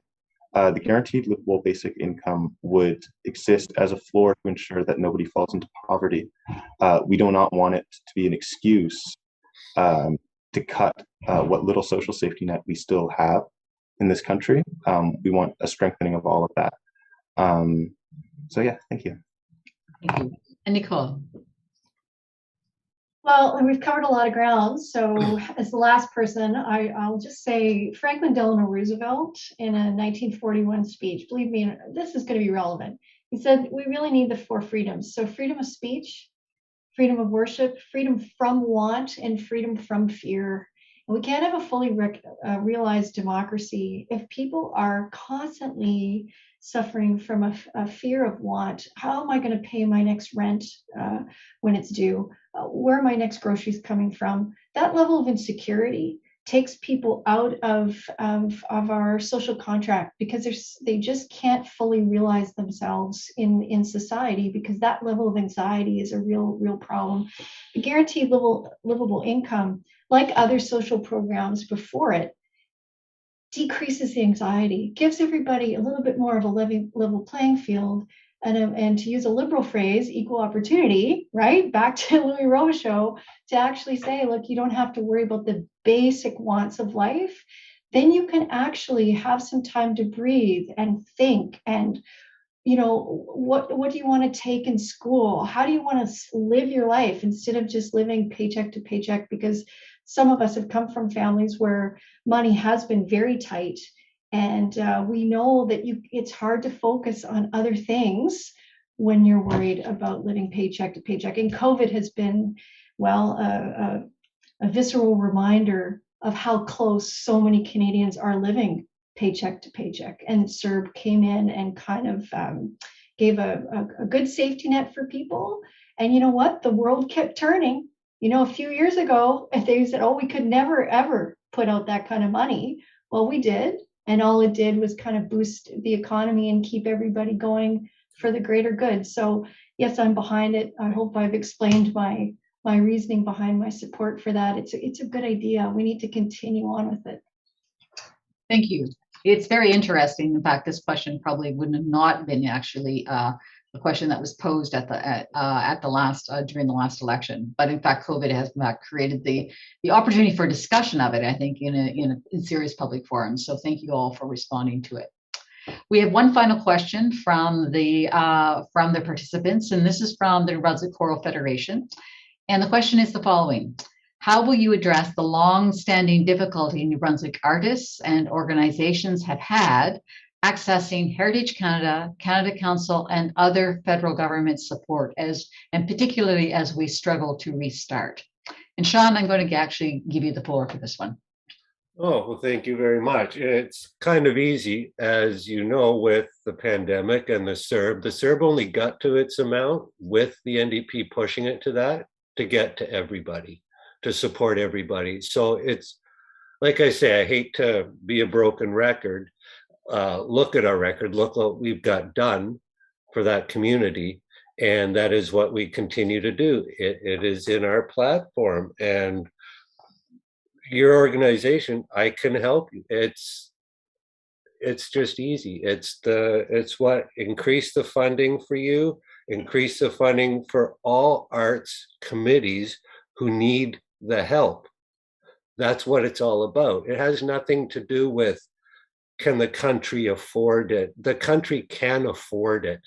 The guaranteed livable basic income would exist as a floor to ensure that nobody falls into poverty. We do not want it to be an excuse to cut what little social safety net we still have in this country. We want a strengthening of all of that. So yeah, thank you. Thank you. And Nicole. Well, and we've covered a lot of ground. So as the last person, I'll just say Franklin Delano Roosevelt in a 1941 speech, believe me, this is going to be relevant. He said, we really need the four freedoms. So freedom of speech, freedom of worship, freedom from want, and freedom from fear. And we can't have a fully realized democracy if people are constantly suffering from a fear of want. How am I going to pay my next rent when it's due? Where are my next groceries coming from? That level of insecurity takes people out of our social contract, because they just can't fully realize themselves in society, because that level of anxiety is a real problem. The guaranteed livable income, like other social programs before it, decreases the anxiety, gives everybody a little bit more of a level playing field, and to use a liberal phrase, equal opportunity, right? Back to Louis Robichaud, to actually say, look, you don't have to worry about the basic wants of life. Then you can actually have some time to breathe and think and you know, what do you want to take in school? How do you want to live your life instead of just living paycheck to paycheck? Because some of us have come from families where money has been very tight, and we know that it's hard to focus on other things when you're worried about living paycheck to paycheck. And COVID has been, well, a visceral reminder of how close so many Canadians are living paycheck to paycheck. And CERB came in and kind of gave a good safety net for people. And you know what? The world kept turning. You know, a few years ago, if they said, oh, we could never, ever put out that kind of money. Well, we did. And all it did was kind of boost the economy and keep everybody going for the greater good. So yes, I'm behind it. I hope I've explained my reasoning behind my support for that. It's a good idea. We need to continue on with it. Thank you. It's very interesting. In fact, this question probably would have not been actually a question that was posed at the last during the last election. But in fact, COVID has in fact created the opportunity for discussion of it, I think, in serious public forums. So thank you all for responding to it. We have one final question from the participants, and this is from the New Brunswick Choral Federation. And the question is the following: how will you address the long-standing difficulty New Brunswick artists and organizations have had accessing Heritage Canada, Canada Council, and other federal government support, and particularly as we struggle to restart? And Sean, I'm going to actually give you the floor for this one. Oh, well, thank you very much. It's kind of easy, as you know, with the pandemic and the CERB. The CERB only got to its amount with the NDP pushing it to that to get to everybody, to support everybody. So it's, like I say, I hate to be a broken record. Look at our record, look what we've got done for that community. And that is what we continue to do. It is in our platform. And your organization, I can help you. It's just easy. It's what increase the funding for you, increase the funding for all arts committees who need the help. That's what it's all about. It has nothing to do with, can the country afford it? The country can afford it.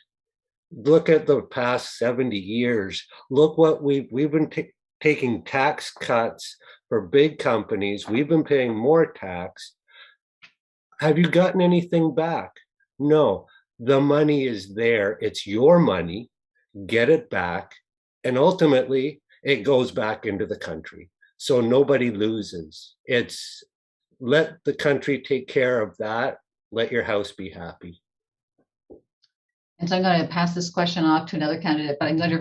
Look at the past 70 years. Look what we've been taking tax cuts for big companies. We've been paying more tax. Have you gotten anything back? No, the money is there. It's your money. Get it back. And ultimately, it goes back into the country. So nobody loses. It's let the country take care of that. Let your house be happy. And so I'm going to pass this question off to another candidate, but I'm going to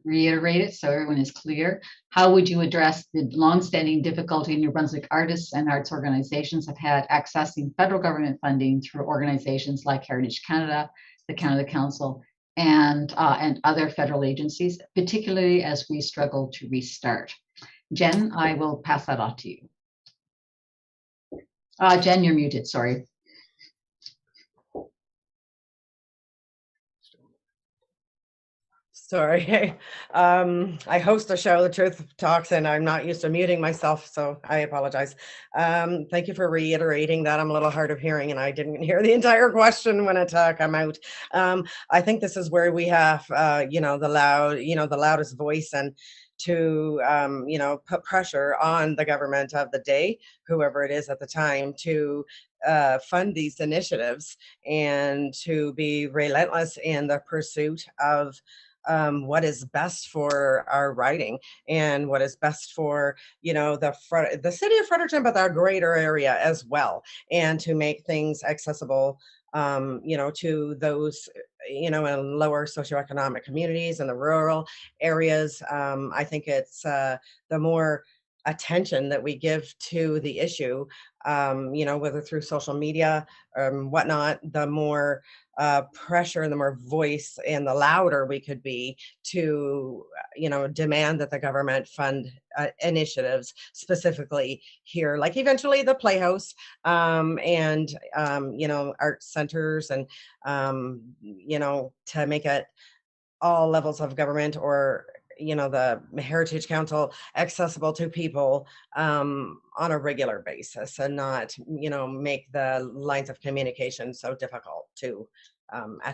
reiterate it so everyone is clear. How would you address the longstanding difficulty New Brunswick artists and arts organizations have had accessing federal government funding through organizations like Heritage Canada, the Canada Council, and other federal agencies, particularly as we struggle to restart? Jen, I will pass that off to you. Jen, you're muted, sorry. Sorry. I host a show, The Truth Talks, and I'm not used to muting myself, so I apologize. Thank you for reiterating that. I'm a little hard of hearing, and I didn't hear the entire question when it came out. I think this is where we have, the loudest voice, and to, put pressure on the government of the day, whoever it is at the time, to fund these initiatives and to be relentless in the pursuit of what is best for our writing and what is best for, the city of Fredericton, but our greater area as well, and to make things accessible, to those, in lower socioeconomic communities and the rural areas. I think it's the more attention that we give to the issue, whether through social media or whatnot, the more pressure and the more voice and the louder we could be to, demand that the government fund initiatives specifically here, like eventually the Playhouse, and, art centers, and, to make it all levels of government, or the Heritage Council, accessible to people on a regular basis, and not, make the lines of communication so difficult to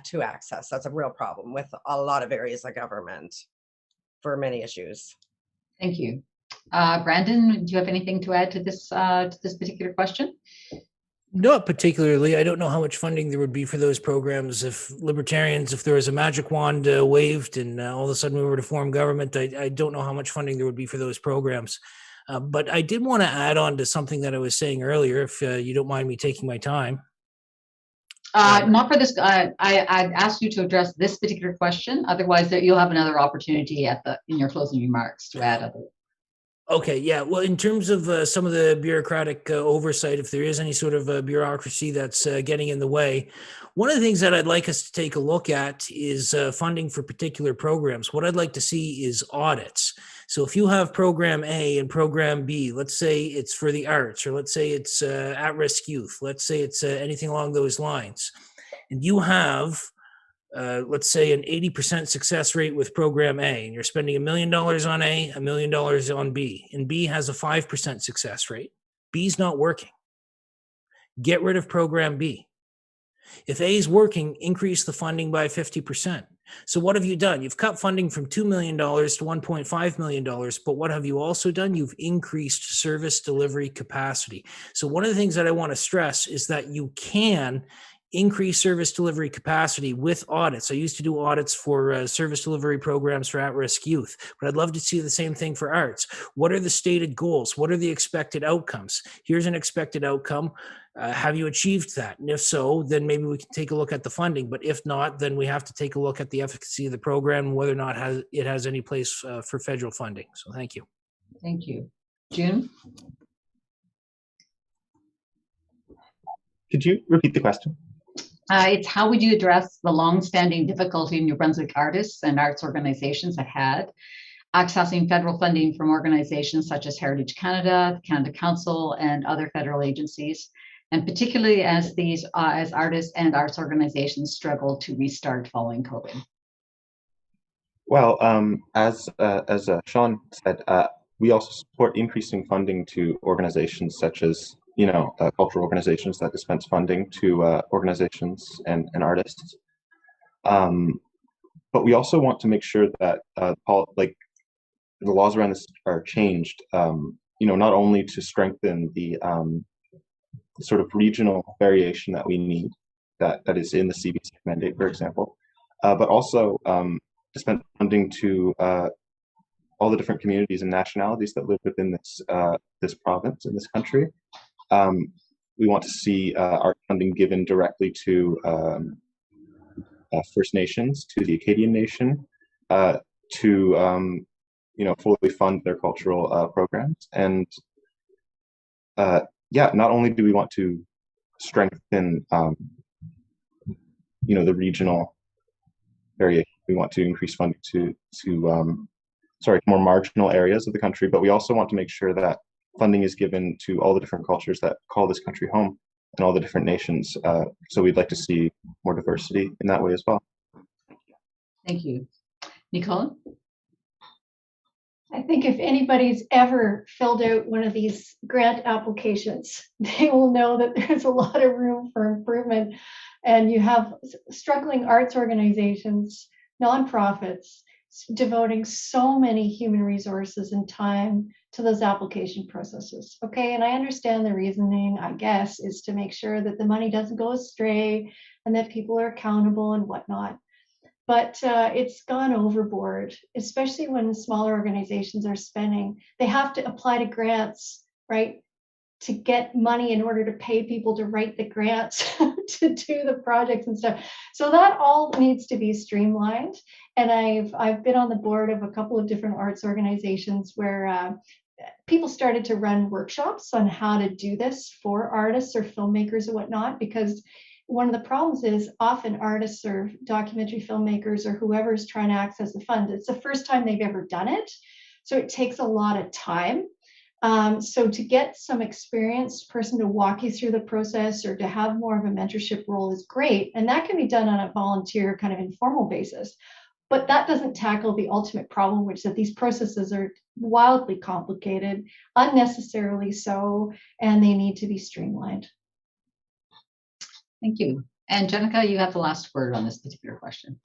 to access. That's a real problem with a lot of areas of government for many issues. Thank you. Brandon, do you have anything to add to this particular question? Not particularly. I don't know how much funding there would be for those programs if libertarians, if there was a magic wand waved and all of a sudden we were to form government. I don't know how much funding there would be for those programs. But I did want to add on to something that I was saying earlier, if you don't mind me taking my time. Not for this. I'd asked you to address this particular question. Otherwise, you'll have another opportunity in your closing remarks to add other. Okay, yeah. Well, in terms of some of the bureaucratic oversight, if there is any sort of bureaucracy that's getting in the way, one of the things that I'd like us to take a look at is funding for particular programs. What I'd like to see is audits. So if you have program A and program B, let's say it's for the arts, or let's say it's at-risk youth, let's say it's anything along those lines, and you have let's say an 80% success rate with program A, and you're spending $1 million on A, $1 million on B, and B has a 5% success rate. B's not working. Get rid of program B. If A is working, increase the funding by 50%. So what have you done? You've cut funding from $2 million to $1.5 million, but what have you also done? You've increased service delivery capacity. So one of the things that I want to stress is that you can increase service delivery capacity with audits. I used to do audits for service delivery programs for at-risk youth, but I'd love to see the same thing for arts. What are the stated goals? What are the expected outcomes? Here's an expected outcome. Have you achieved that? And if so, then maybe we can take a look at the funding. But if not, then we have to take a look at the efficacy of the program and whether or not it has any place for federal funding. So thank you. Thank you. June? Could you repeat the question? It's how would you address the long-standing difficulty New Brunswick artists and arts organizations have had accessing federal funding from organizations such as Heritage Canada, the Canada Council, and other federal agencies, and particularly as artists and arts organizations struggle to restart following COVID? Well, as Sean said, we also support increasing funding to organizations such as cultural organizations that dispense funding to organizations and artists. But we also want to make sure that the laws around this are changed, not only to strengthen the sort of regional variation that we need, that is in the CBC mandate, for example, but also dispense funding to all the different communities and nationalities that live within this province, in this country. We want to see art funding given directly to First Nations, to the Acadian Nation, to fully fund their cultural programs. And not only do we want to strengthen the regional variation, we want to increase funding to more marginal areas of the country, but we also want to make sure that funding is given to all the different cultures that call this country home and all the different nations. So we'd like to see more diversity in that way as well. Thank you. Nicole? I think if anybody's ever filled out one of these grant applications, they will know that there's a lot of room for improvement. And you have struggling arts organizations, nonprofits, devoting so many human resources and time to those application processes. Okay, and I understand the reasoning, I guess, is to make sure that the money doesn't go astray and that people are accountable and whatnot. But it's gone overboard, especially when smaller organizations are spending. They have to apply to grants, right, to get money in order to pay people to write the grants to do the projects and stuff. So that all needs to be streamlined. And I've been on the board of a couple of different arts organizations where people started to run workshops on how to do this for artists or filmmakers or whatnot, because one of the problems is often artists or documentary filmmakers or whoever's trying to access the funds, it's the first time they've ever done it. So it takes a lot of time. So to get some experienced person to walk you through the process or to have more of a mentorship role is great. And that can be done on a volunteer kind of informal basis. But that doesn't tackle the ultimate problem, which is that these processes are wildly complicated, unnecessarily so, and they need to be streamlined. Thank you. And Jenica, you have the last word on this particular question.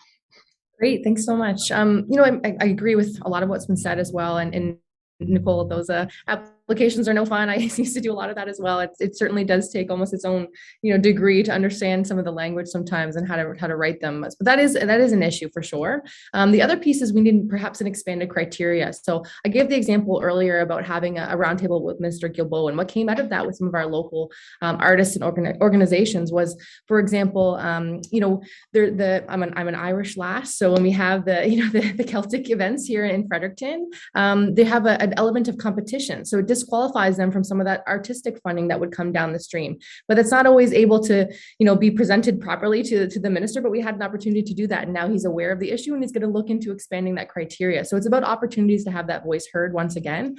Great, thanks so much. I agree with a lot of what's been said as well. And Nicole, those applications are no fun. I used to do a lot of that as well. It certainly does take almost its own, degree to understand some of the language sometimes and how to write them. But that is an issue for sure. The other piece is we need perhaps an expanded criteria. So I gave the example earlier about having a roundtable with Mr. Gilbo, and what came out of that with some of our local artists and organizations was, for example, I'm an Irish lass, so when we have the Celtic events here in Fredericton, they have an element of competition, so it disqualifies them from some of that artistic funding that would come down the stream. But it's not always able to be presented properly to the minister, but we had an opportunity to do that, and now he's aware of the issue and he's going to look into expanding that criteria. So it's about opportunities to have that voice heard once again.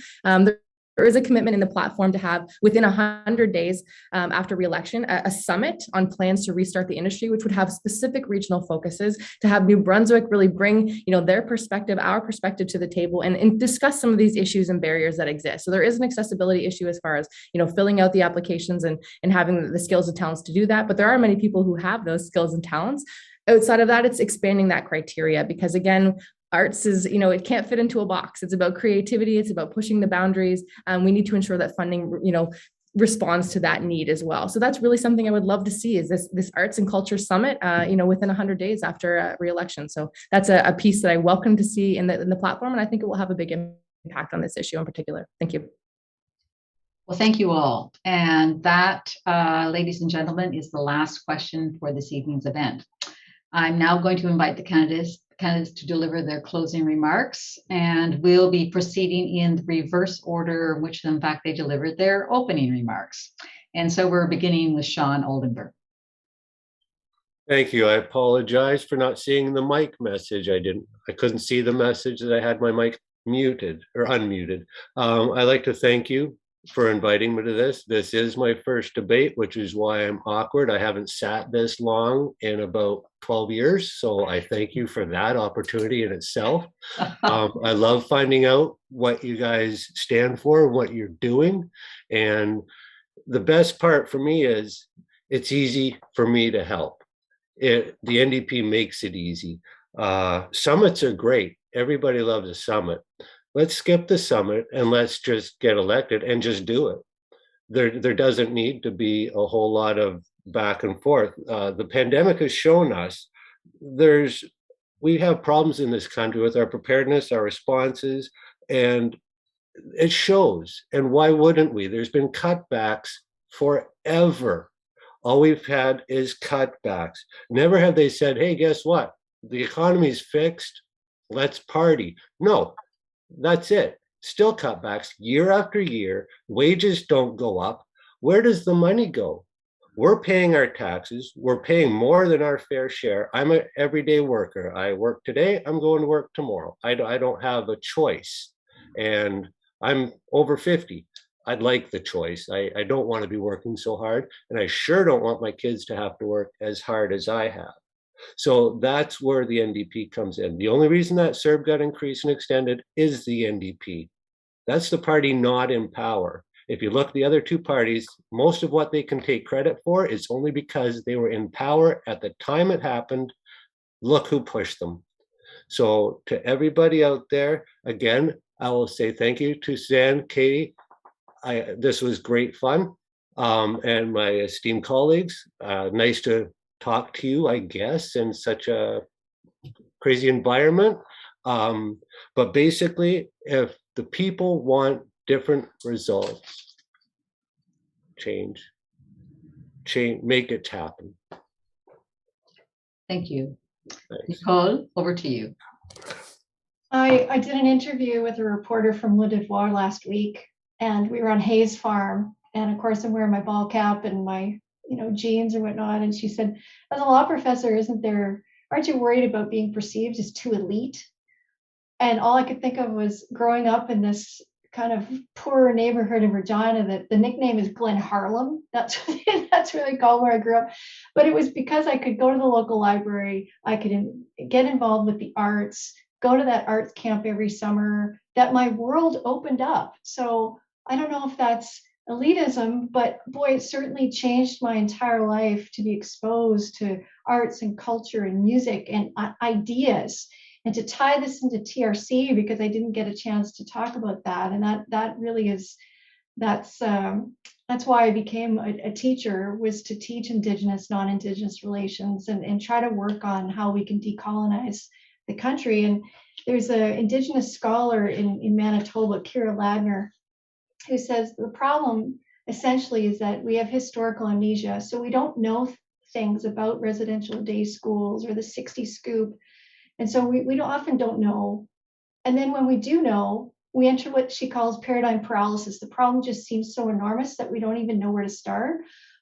There is a commitment in the platform to have within 100 days after re-election a summit on plans to restart the industry, which would have specific regional focuses, to have New Brunswick really bring their perspective, our perspective to the table, and discuss some of these issues and barriers that exist. So there is an accessibility issue as far as filling out the applications and having the skills and talents to do that. But there are many people who have those skills and talents. Outside of that, it's expanding that criteria, because again, arts is, it can't fit into a box. It's about creativity. It's about pushing the boundaries. We need to ensure that funding, responds to that need as well. So that's really something I would love to see, is this arts and culture summit, within 100 days after re-election. So that's a piece that I welcome to see in the platform. And I think it will have a big impact on this issue in particular. Thank you. Well, thank you all. And that, ladies and gentlemen, is the last question for this evening's event. I'm now going to invite the candidates to deliver their closing remarks, and we'll be proceeding in the reverse order in which, in fact, they delivered their opening remarks. And so we're beginning with Sean Oldenburg. Thank you. I apologize for not seeing the mic message. I couldn't see the message that I had my mic muted or unmuted. I'd like to thank you for inviting me to this. This is my first debate, which is why I'm awkward. I haven't sat this long in about 12 years. So I thank you for that opportunity in itself. I love finding out what you guys stand for, what you're doing. And the best part for me is it's easy for me to help. The NDP makes it easy. Summits are great. Everybody loves a summit. Let's skip the summit and let's just get elected and just do it. There doesn't need to be a whole lot of back and forth. The pandemic has shown us we have problems in this country with our preparedness, our responses, and it shows. And why wouldn't we? There's been cutbacks forever. All we've had is cutbacks. Never have they said, hey, guess what? The economy's fixed. Let's party. No. That's it. Still cutbacks year after year. Wages don't go up. Where does the money go? We're paying our taxes. We're paying more than our fair share. I'm an everyday worker. I work today. I'm going to work tomorrow. I don't have a choice. And I'm over 50. I'd like the choice. I don't want to be working so hard. And I sure don't want my kids to have to work as hard as I have. So that's where the NDP comes in. The only reason that CERB got increased and extended is the NDP. That's the party not in power. If you look at the other two parties, most of what they can take credit for is only because they were in power at the time it happened. Look who pushed them. So to everybody out there, again, I will say thank you to Suzanne, Katie. This was great fun. And my esteemed colleagues, nice to talk to you, I guess, in such a crazy environment. But basically, if the people want different results, change, make it happen. Thank you. Thanks. Nicole, over to you. I did an interview with a reporter from Livable last week, and we were on Hayes Farm. And of course, I'm wearing my ball cap and my jeans or whatnot. And she said, as a law professor, aren't you worried about being perceived as too elite? And all I could think of was growing up in this kind of poorer neighborhood in Regina that the nickname is Glen Harlem. That's what they call where I grew up. But it was because I could go to the local library, I could get involved with the arts, go to that arts camp every summer, that my world opened up. So I don't know if that's elitism, but boy, it certainly changed my entire life to be exposed to arts and culture and music and ideas. And to tie this into TRC, because I didn't get a chance to talk about that, and that really is, that's why I became a teacher, was to teach Indigenous, non-Indigenous relations and try to work on how we can decolonize the country. And there's an Indigenous scholar in Manitoba, Kira Ladner, who says the problem essentially is that we have historical amnesia. So we don't know things about residential day schools or the 60 scoop. And so we often don't know. And then when we do know, we enter what she calls paradigm paralysis. The problem just seems so enormous that we don't even know where to start.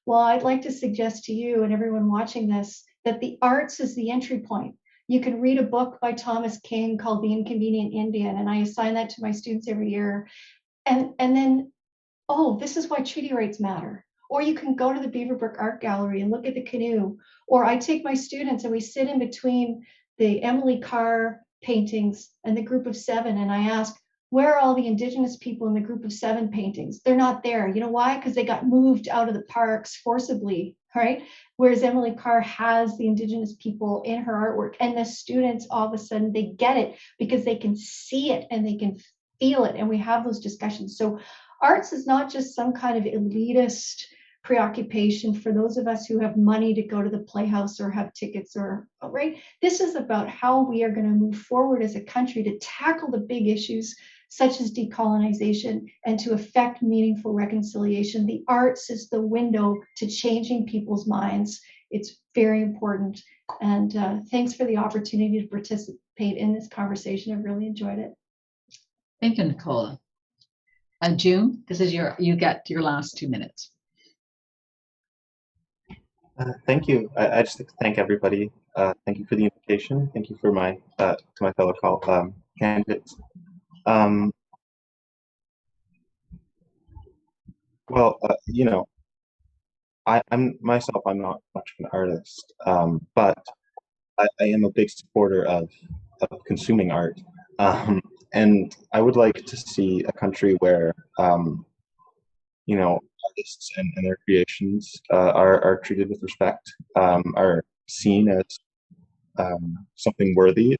Well, I'd like to suggest to you and everyone watching this that the arts is the entry point. You can read a book by Thomas King called The Inconvenient Indian, and I assign that to my students every year. And then, oh, this is why treaty rights matter. Or you can go to the Beaverbrook Art Gallery and look at the canoe. Or I take my students and we sit in between the Emily Carr paintings and the Group of Seven, and I ask, where are all the Indigenous people in the Group of Seven paintings? They're not there. You know why? Because they got moved out of the parks forcibly, right? Whereas Emily Carr has the Indigenous people in her artwork, and the students all of a sudden they get it because they can see it and they can feel it, and we have those discussions. So arts is not just some kind of elitist preoccupation for those of us who have money to go to the Playhouse or have tickets, or right. This is about how we are going to move forward as a country to tackle the big issues such as decolonization and to effect meaningful reconciliation. The arts is the window to changing people's minds. It's very important. And thanks for the opportunity to participate in this conversation. I've really enjoyed it. Thank you, Nicola. June, this is you get your last 2 minutes. Thank you. I just like to thank everybody. Thank you for the invitation. Thank you for to my fellow candidates. Well, you know, I'm myself, I'm not much of an artist, but I am a big supporter of consuming art. And I would like to see a country where, you know, artists and their creations are treated with respect, are seen as something worthy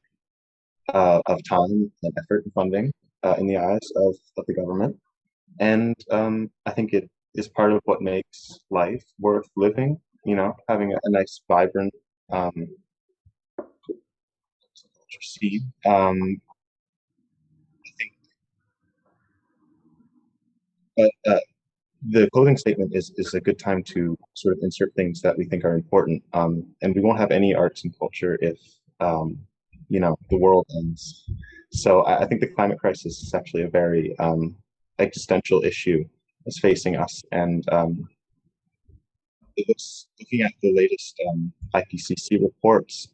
of time and effort and funding in the eyes of the government. And I think it is part of what makes life worth living, you know, having a nice, vibrant scene. I think, but the clothing statement is a good time to sort of insert things that we think are important. And we won't have any arts and culture if, you know, the world ends. So I think the climate crisis is actually a very existential issue that's facing us. And looking at the latest IPCC reports,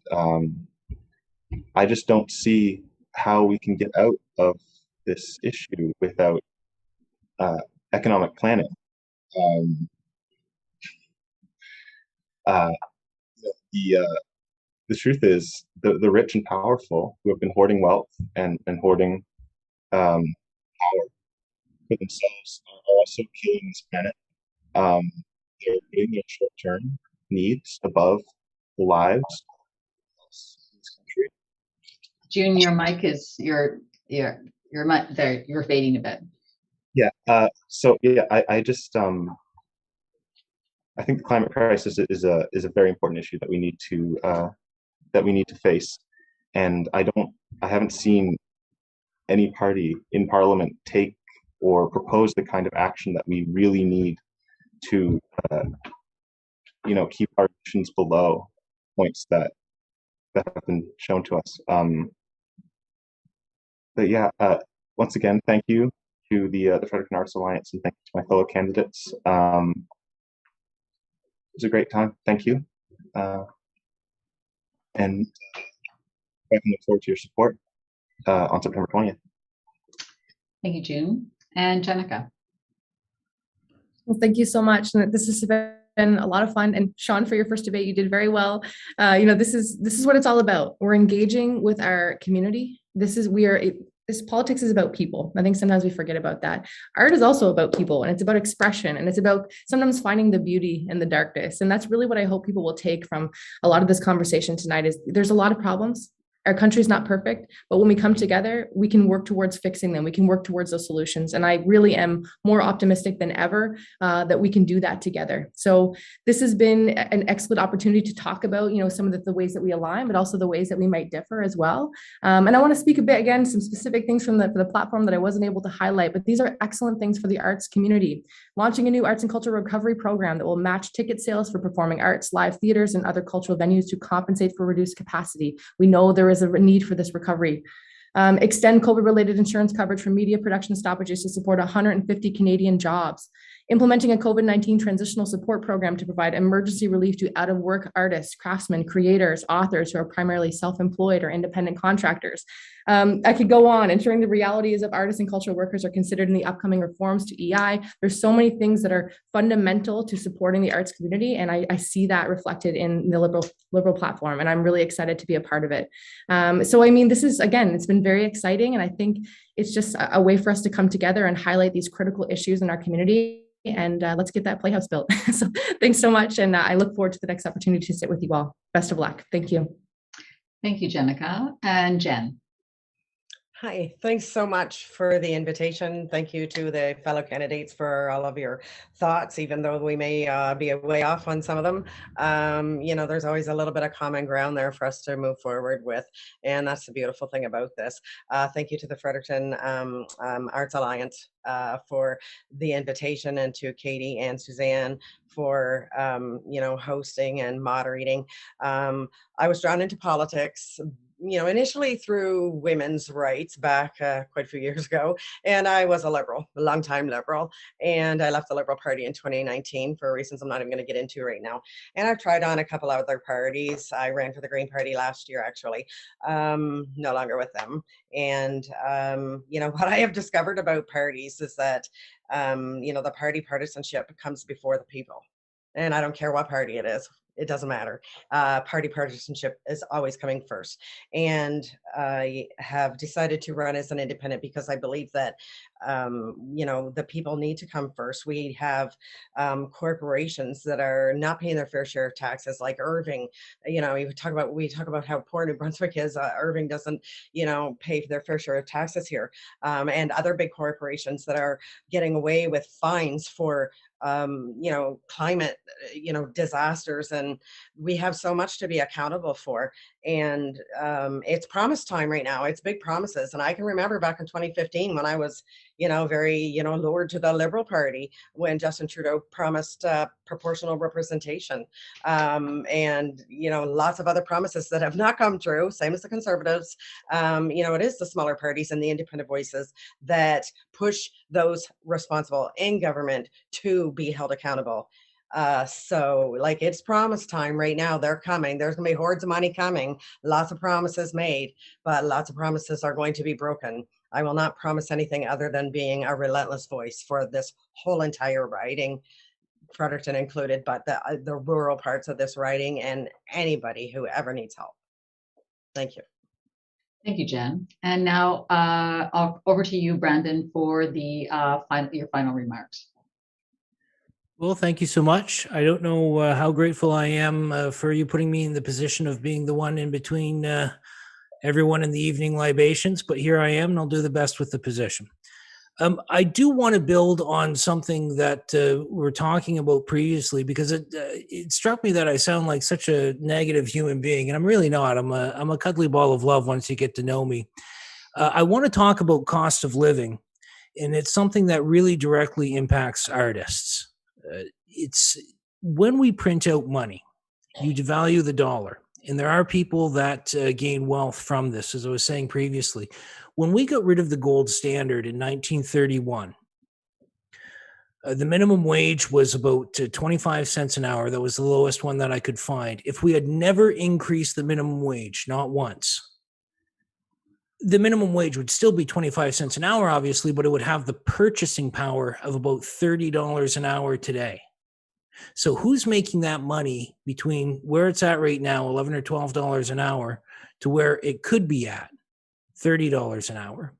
I just don't see how we can get out of this issue without economic planning. The truth is the rich and powerful who have been hoarding wealth and hoarding power for themselves are also killing this planet. They're putting their short-term needs above the lives of this country. June, your mic is your mic there. You're fading a bit. Yeah. So yeah, I just I think the climate crisis is a very important issue that we need to face, and I haven't seen any party in Parliament take or propose the kind of action that we really need to you know, keep our emissions below points that have been shown to us. But yeah, once again, thank you to the Fredericton Arts Alliance, and thank you to my fellow candidates. It was a great time. Thank you. And I can look forward to your support on September 20th. Thank you, June. And Jenica. Well, thank you so much. And this has been a lot of fun. And Sean, for your first debate, you did very well. You know, this is what it's all about. We're engaging with our community. We are this politics is about people. I think sometimes we forget about that. Art is also about people, and it's about expression, and it's about sometimes finding the beauty in the darkness. And that's really what I hope people will take from a lot of this conversation tonight is there's a lot of problems. Our country's not perfect, but when we come together, we can work towards fixing them. We can work towards those solutions. And I really am more optimistic than ever that we can do that together. So this has been an excellent opportunity to talk about, some of the ways that we align, but also the ways that we might differ as well. And I want to speak a bit, again, some specific things from the platform that I wasn't able to highlight, but these are excellent things for the arts community. Launching a new arts and cultural recovery program that will match ticket sales for performing arts, live theaters, and other cultural venues to compensate for reduced capacity. We know there is a need for this recovery. Extend COVID-related insurance coverage for media production stoppages to support 150 Canadian jobs. Implementing a COVID-19 transitional support program to provide emergency relief to out-of-work artists, craftsmen, creators, authors who are primarily self-employed or independent contractors. I could go on. Ensuring the realities of artists and cultural workers are considered in the upcoming reforms to EI. There's so many things that are fundamental to supporting the arts community, and I see that reflected in the Liberal platform, and I'm really excited to be a part of it. So I mean, this is, again, it's been very exciting, and I think it's just a way for us to come together and highlight these critical issues in our community. And let's get that Playhouse built. So thanks so much. And I look forward to the next opportunity to sit with you all. Best of luck. Thank you. Thank you, Jenica. And Jen. Hi, thanks so much for the invitation. Thank you to the fellow candidates for all of your thoughts, even though we may be way off on some of them. There's always a little bit of common ground there for us to move forward with. And that's the beautiful thing about this. Thank you to the Fredericton Arts Alliance for the invitation, and to Katie and Suzanne for hosting and moderating. I was drawn into politics initially through women's rights back quite a few years ago. And I was a liberal, a longtime liberal. And I left the Liberal Party in 2019 for reasons I'm not even going to get into right now. And I've tried on a couple other parties. I ran for the Green Party last year, actually, no longer with them. And, what I have discovered about parties is that, the party partisanship comes before the people. And I don't care what party it is. It doesn't matter. Party partisanship is always coming first. And I have decided to run as an independent because I believe that, the people need to come first. We have corporations that are not paying their fair share of taxes, like Irving. We talk about how poor New Brunswick is. Irving doesn't, pay for their fair share of taxes here. And other big corporations that are getting away with fines for climate, disasters, and we have so much to be accountable for. And it's promise time right now. It's big promises. And I can remember back in 2015 when I was, very, lured to the Liberal Party when Justin Trudeau promised proportional representation. And, lots of other promises that have not come true, same as the Conservatives. It is the smaller parties and the independent voices that push those responsible in government to be held accountable. So it's promise time right now. They're coming. There's going to be hordes of money coming. Lots of promises made, but lots of promises are going to be broken. I will not promise anything other than being a relentless voice for this whole entire riding, Fredericton included, but the rural parts of this riding and anybody who ever needs help. Thank you. Thank you, Jen. And now over to you, Brandon, for the your final remarks. Well, thank you so much. I don't know how grateful I am for you putting me in the position of being the one in between everyone in the evening libations, but here I am, and I'll do the best with the position. I do want to build on something that we were talking about previously, because it struck me that I sound like such a negative human being, and I'm really not. I'm a cuddly ball of love once you get to know me. I want to talk about cost of living, and it's something that really directly impacts artists. It's when we print out money, you devalue the dollar. And there are people that gain wealth from this, as I was saying previously. When we got rid of the gold standard in 1931, the minimum wage was about 25 cents an hour. That was the lowest one that I could find. If we had never increased the minimum wage, not once, the minimum wage would still be 25 cents an hour, obviously, but it would have the purchasing power of about $30 an hour today. So who's making that money between where it's at right now, $11 or $12 an hour, to where it could be at $30 an hour?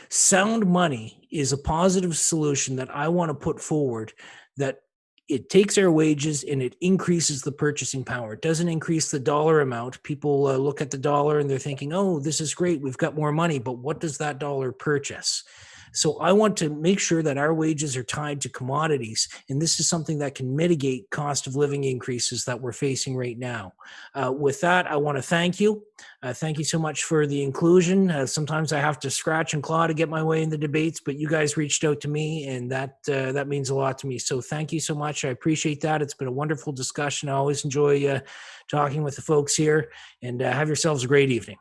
sound money is a positive solution that I want to put forward, that it takes our wages and it increases the purchasing power. It doesn't increase the dollar amount. People look at the dollar and they're thinking, oh, this is great, we've got more money, but what does that dollar purchase? So I want to make sure that our wages are tied to commodities, and this is something that can mitigate cost of living increases that we're facing right now. With that, I want to thank you. Thank you so much for the inclusion. Sometimes I have to scratch and claw to get my way in the debates, but you guys reached out to me, and that means a lot to me. So thank you so much. I appreciate that. It's been a wonderful discussion. I always enjoy talking with the folks here, and have yourselves a great evening.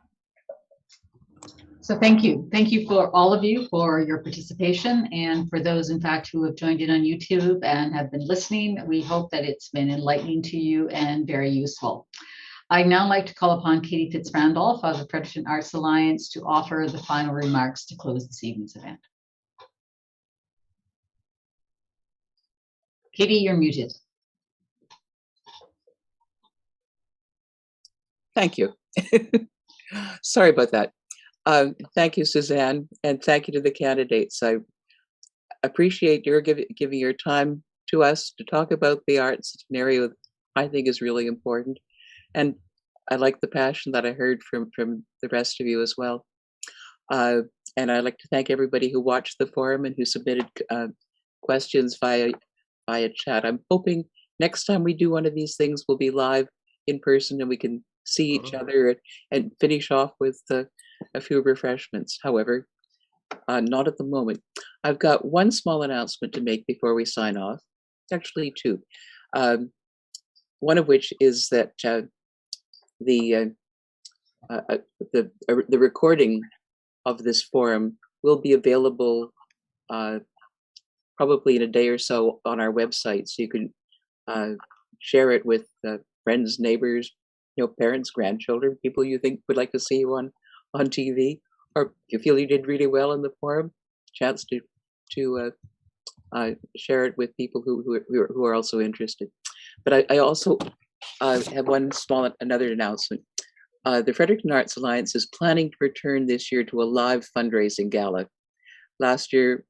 So thank you. Thank you for all of you for your participation, and for those, in fact, who have joined in on YouTube and have been listening. We hope that it's been enlightening to you and very useful. I'd now like to call upon Katie Fitzrandolph of the Fredericton Arts Alliance to offer the final remarks to close this evening's event. Katie, you're muted. Thank you. Sorry about that. Thank you, Suzanne, and thank you to the candidates. I appreciate your giving your time to us to talk about the arts, an area that I think is really important. And I like the passion that I heard from the rest of you as well. And I'd like to thank everybody who watched the forum and who submitted questions via chat. I'm hoping next time we do one of these things, we'll be live in person and we can see each other and finish off with a few refreshments. However, not at the moment. I've got one small announcement to make before we sign off. Actually, two. One of which is that the recording of this forum will be available probably in a day or so on our website, so you can share it with friends, neighbors, parents, grandchildren, people you think would like to see you on TV, or you feel you did really well in the forum, chance to share it with people who are also interested. But I also have another announcement. The Fredericton Arts Alliance is planning to return this year to a live fundraising gala. Last year,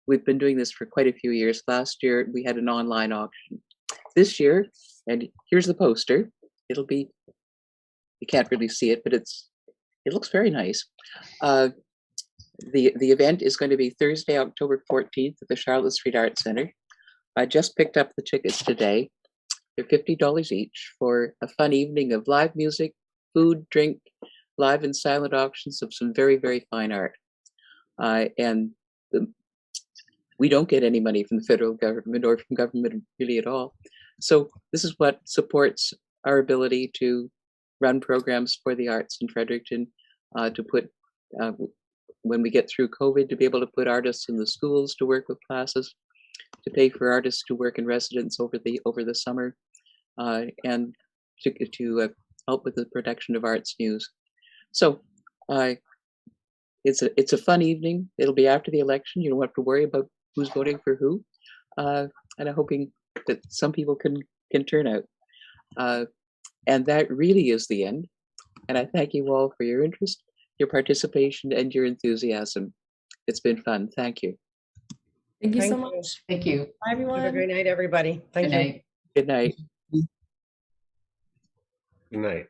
we've been doing this for quite a few years. Last year, we had an online auction. This year, and here's the poster. It'll be, you can't really see it, but it looks very nice. The event is going to be Thursday, October 14th at the Charlotte Street Arts Center. I just picked up the tickets today. They're $50 each for a fun evening of live music, food, drink, live and silent auctions of some very, very fine art. We don't get any money from the federal government or from government really at all. So this is what supports our ability to run programs for the arts in Fredericton, to put, when we get through COVID, to be able to put artists in the schools to work with classes, to pay for artists to work in residence over the summer, and to help with the production of arts news. So it's a fun evening. It'll be after the election. You don't have to worry about who's voting for who, and I'm hoping that some people can turn out. And that really is the end. And I thank you all for your interest, your participation, and your enthusiasm. It's been fun. Thank you. Thank you so Thank you. much. Thank you. Bye, everyone. Have a great night, everybody. Thank Good you. night. Good night. Good night.